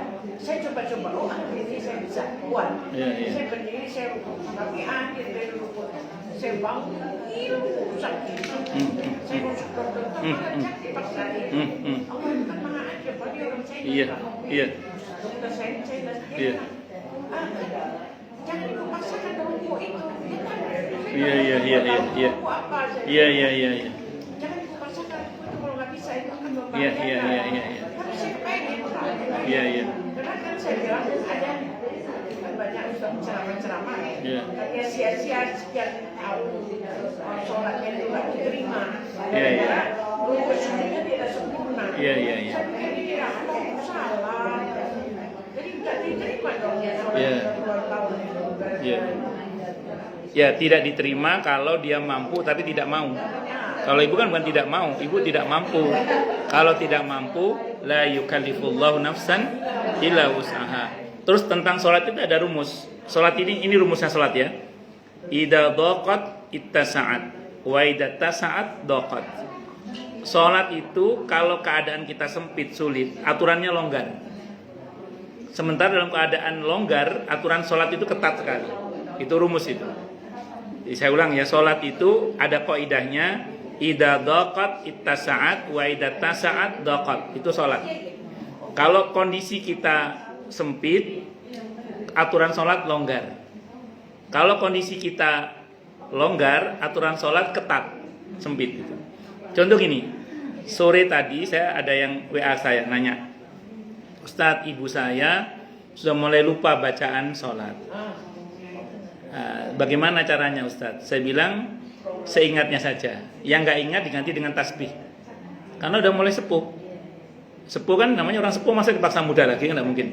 coba-coba. Oh, ini saya bisa kuat. Saya berdiri, saya tapi akhir dari rukun. Saya bangun, sakit. Saya masuk dokter, dipaksa. Allah bukan mana aja, bagi orang saya. Iya. Dokter saya Iya. Jangan dipaksakan rukun itu. Iya. Iya. Jangan dipaksakan itu kalau nggak bisa itu akan membahayakan. Iya. Tapi saya pengen. Iya. Karena kan saya bilang ada banyak ceramah-ceramah. Iya. Katanya sia-sia sekian tahun sholatnya itu nggak diterima. Iya. Karena rukun sujudnya tidak sempurna. Iya. Saya pikir ini salah. Jadi nggak diterima dong ya sholat 2 tahun itu. Iya. Ya, tidak diterima kalau dia mampu tapi tidak mau. Kalau ibu kan bukan tidak mau, ibu tidak mampu. Kalau tidak mampu, la yukallifullahu nafsan illa wus'aha. Terus tentang sholat itu ada rumus. Sholat ini rumusnya sholat ya. Idza dhaqat ittasa'at wa idza tasa'at dhaqat. Sholat itu kalau keadaan kita sempit, sulit, aturannya longgar. Sementara dalam keadaan longgar, aturan sholat itu ketat sekali. Itu rumus itu. Jadi saya ulang ya, sholat itu ada kaidahnya, idza daqat ittasa'at wa idza tasa'at daqat. Itu sholat. Kalau kondisi kita sempit, aturan sholat longgar. Kalau kondisi kita longgar, aturan sholat ketat, sempit gitu. Contoh gini, sore tadi saya ada yang WA saya nanya, Ustadz, ibu saya sudah mulai lupa bacaan sholat. Bagaimana caranya Ustadz? Saya bilang seingatnya saja. Yang nggak ingat diganti dengan tasbih. Karena udah mulai sepuh. Sepuh kan namanya orang sepuh, masa dipaksa muda lagi kan nggak mungkin.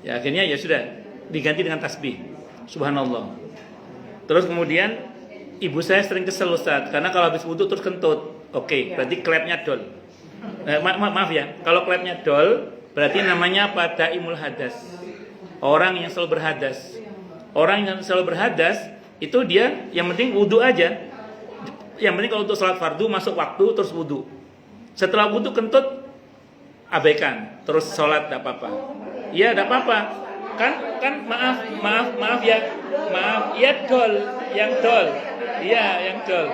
Ya akhirnya ya sudah diganti dengan tasbih. Subhanallah. Terus kemudian ibu saya sering kesel Ustadz, karena kalau habis wudhu terus kentut. Oke, berarti klepnya dol. Maaf ya, kalau klepnya dol berarti namanya apa? Daimul hadas. Orang yang selalu berhadas. Orang yang selalu berhadas itu dia yang penting wudhu aja. Yang penting kalau untuk sholat fardu masuk waktu terus wudhu. Setelah wudhu kentut abaikan, terus sholat tidak apa-apa. Iya tidak apa-apa. Kan maaf ya. Maaf, ya dol, yang dol. Iya, yang dol.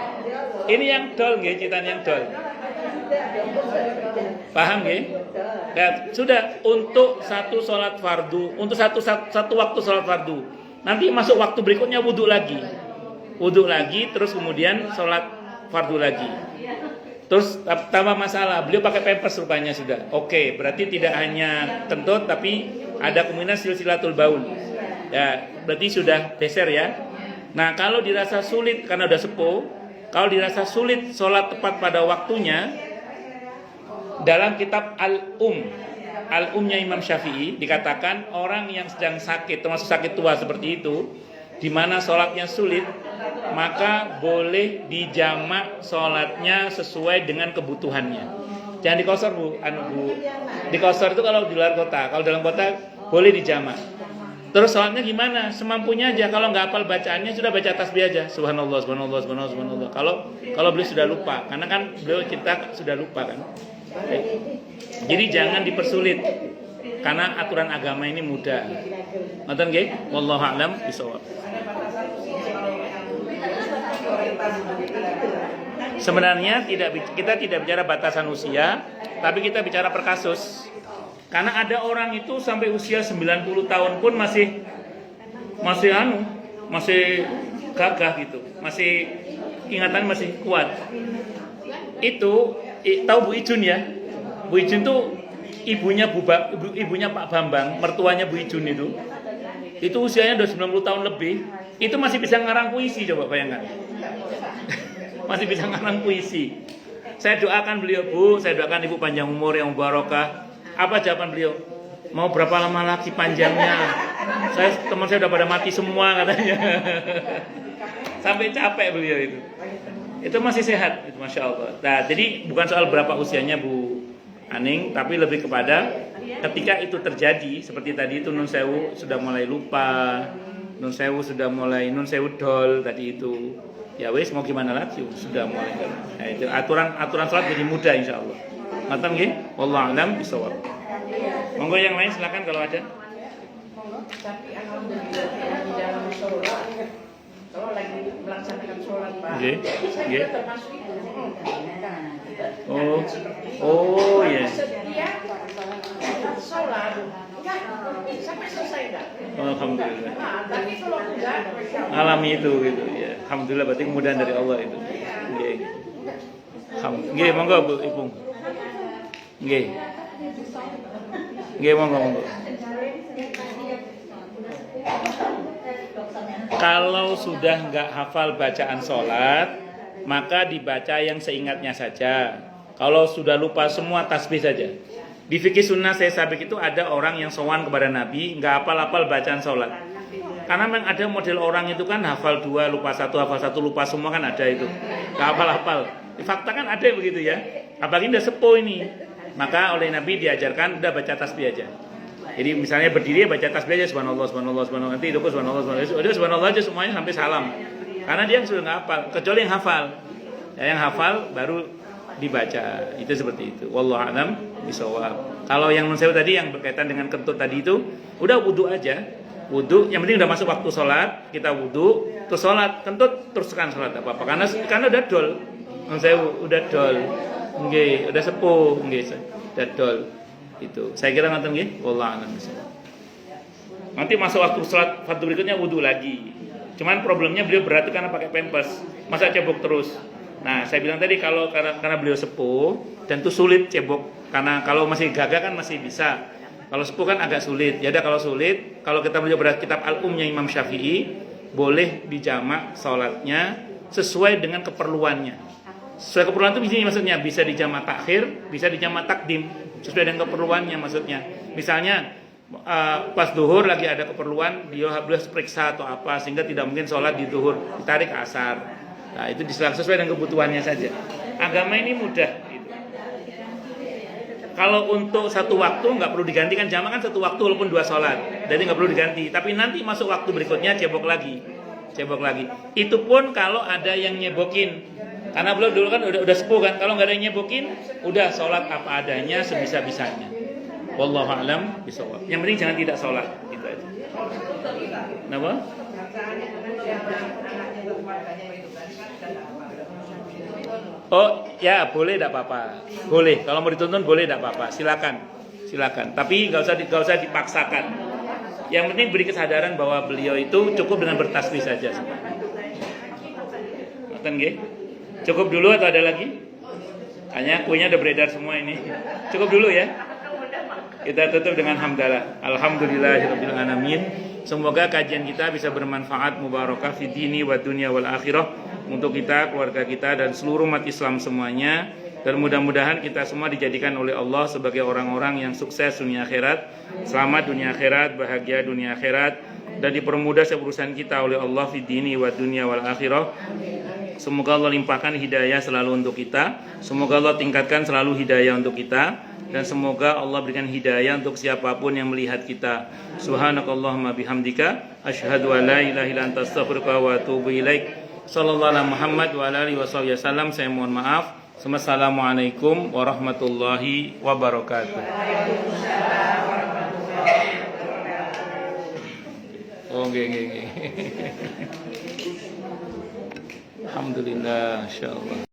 Ini yang dol nggih, citan yang dol. Paham nggih? Ya, sudah untuk satu sholat fardu, untuk satu waktu sholat fardu. Nanti masuk waktu berikutnya wudhu lagi, terus kemudian sholat fardu lagi. Terus tambah masalah, beliau pakai pampers rupanya sudah. Oke, berarti tidak hanya kentut, tapi ada kemungkinan silsilatul baul. Ya, berarti sudah geser ya. Nah, kalau dirasa sulit karena udah sepuh, kalau dirasa sulit sholat tepat pada waktunya, dalam kitab Al-Umnya Imam Syafi'i dikatakan orang yang sedang sakit, termasuk sakit tua seperti itu, di mana sholatnya sulit, maka boleh dijamak sholatnya sesuai dengan kebutuhannya. Jangan dikosor bu. Dikosor itu kalau di luar kota, kalau dalam kota boleh dijamak. Terus sholatnya gimana? Semampunya aja. Kalau nggak hafal bacaannya sudah baca tasbih aja. Subhanallah, subhanallah, subhanallah, subhanallah. Kalau beliau sudah lupa, karena kan beliau kita sudah lupa kan. Jadi jangan dipersulit, karena aturan agama ini mudah. Ngoten nggih? Wallahu a'lam bishawab. Sebenarnya kita tidak bicara batasan usia, tapi kita bicara per kasus. Karena ada orang itu sampai usia 90 tahun pun masih gagah gitu, masih ingatan masih kuat. Itu tahu Bu Ijun ya? Bu Ijun tuh ibunya Pak Bambang, mertuanya Bu Ijun itu. Itu usianya udah 90 tahun lebih, itu masih bisa ngarang puisi, coba bayangkan. Masih bisa ngarang puisi. Saya doakan beliau, Bu, saya doakan Ibu panjang umur yang barokah. Apa jawaban beliau? Mau berapa lama lagi panjangnya? Teman saya udah pada mati semua katanya. Sampai capek beliau itu. Itu masih sehat, itu Masya Allah. Nah, jadi bukan soal berapa usianya Bu Aning, tapi lebih kepada ketika itu terjadi, seperti tadi itu Nun Sewu sudah mulai lupa, Nun Sewu sudah mulai Nun Sewu dol tadi itu. Ya wes mau gimana lagi, sudah mulai. Nah, itu aturan salat jadi mudah insya Allah. Ngaten nggih? Wallahu a'lam bishawab. Monggo yang lain silakan kalau ada. Tapi alhamdulillah di dalam sholat, kalau lagi melaksanakan sholat Pak, saya termasuk itu. Oh ya. Sedia sholat, enggak sampai selesai enggak? Alhamdulillah. Nah, tapi kalau enggak, Alami itu gitu ya. Alhamdulillah berarti kemudahan dari Allah itu. Nggih. Nggih, monggo Bu Ipung. Nggih. Nggih, monggo. Kalau sudah nggak hafal bacaan sholat, maka dibaca yang seingatnya saja. Kalau sudah lupa semua, tasbih saja. Di fikih sunnah saya sabik itu ada orang yang sowan kepada Nabi, nggak hafal-hafal bacaan sholat. Karena memang ada model orang itu kan hafal 2, lupa 1, hafal 1, lupa semua kan ada itu. Nggak hafal-hafal. Di fakta kan ada begitu ya. Apalagi udah sepuh ini. Maka oleh Nabi diajarkan udah baca tasbih aja. Jadi misalnya berdiri baca tasbih aja subhanallah subhanallah subhanallah, nanti itu subhanallah subhanallah. Udah subhanallah aja semuanya sampai salam. Karena dia sudah enggak hafal, kecuali yang hafal. Ya, yang hafal baru dibaca. Itu seperti itu. Wallahu a'lam bishawab. Kalau yang non sewu tadi yang berkaitan dengan kentut tadi itu, udah wudu aja. Wudu, yang penting udah masuk waktu sholat, kita wudu, terus sholat, kentut teruskan sholat apa-apa. Karena udah dol, non sewu, udah dol, nggih, udah sepuh, nggih, udah dol. Itu. Saya kira nonton nggih, wallahu a'lam. Nanti masuk waktu sholat fardu berikutnya wudu lagi. Cuman problemnya beliau berat karena pakai pampers, masa cebok terus. Nah, saya bilang tadi kalau karena beliau sepuh dan itu sulit cebok, karena kalau masih gagah kan masih bisa. Kalau sepuh kan agak sulit. Ya udah kalau sulit, kalau kita belajar kitab Al-Umnya Imam Syafi'i, boleh dijamak sholatnya sesuai dengan keperluannya. Sesuai keperluan itu begini maksudnya, bisa dijamak takhir, bisa dijamak takdim, sesuai dengan keperluannya maksudnya. Misalnya pas duhur lagi ada keperluan, dia harus periksa atau apa, sehingga tidak mungkin sholat di duhur, ditarik ke asar. Nah, itu sesuai dengan kebutuhannya saja. Agama ini mudah. Kalau untuk satu waktu nggak perlu diganti, kan jamak kan satu waktu walaupun 2 sholat, jadi nggak perlu diganti. Tapi nanti masuk waktu berikutnya cebok lagi. Itu pun kalau ada yang nyebokin, karena belum dulu kan udah sepuh kan. Kalau nggak ada yang nyebokin, udah sholat apa adanya sebisa-bisanya. Wallahu a'lam bishawab. Yang penting jangan tidak sholat, gitu aja. Kenapa? Oh ya boleh, tidak apa-apa. Boleh, kalau mau dituntun boleh, tidak apa-apa. Silakan. Tapi nggak usah dipaksakan. Yang penting beri kesadaran bahwa beliau itu cukup dengan bertasbih saja. Ngerti nggih? Cukup dulu atau ada lagi? Hanya kuenya udah beredar semua ini. Cukup dulu ya. Kita tutup dengan hamdalah. Alhamdulillahirabbil alamin. Semoga kajian kita bisa bermanfaat, mubarakah fi dini wa dunya wal akhirah, untuk kita, keluarga kita dan seluruh umat Islam semuanya. Dan mudah-mudahan kita semua dijadikan oleh Allah sebagai orang-orang yang sukses dunia akhirat, selamat dunia akhirat, bahagia dunia akhirat, dan dipermudah urusan kita oleh Allah fi dini wa dunya wal akhirah. Semoga Allah limpahkan hidayah selalu untuk kita. Semoga Allah tingkatkan selalu hidayah untuk kita. Dan semoga Allah berikan hidayah untuk siapapun yang melihat kita. Subhanakallahumma bihamdika asyhadu an la ilaha illa anta astaghfiruka wa atubu ilaik. Sallallahu alaihi Muhammad wa ala alihi wasallam. Saya mohon maaf. Assalamualaikum warahmatullahi wabarakatuh. Oh, nggih. Alhamdulillah, insyaallah.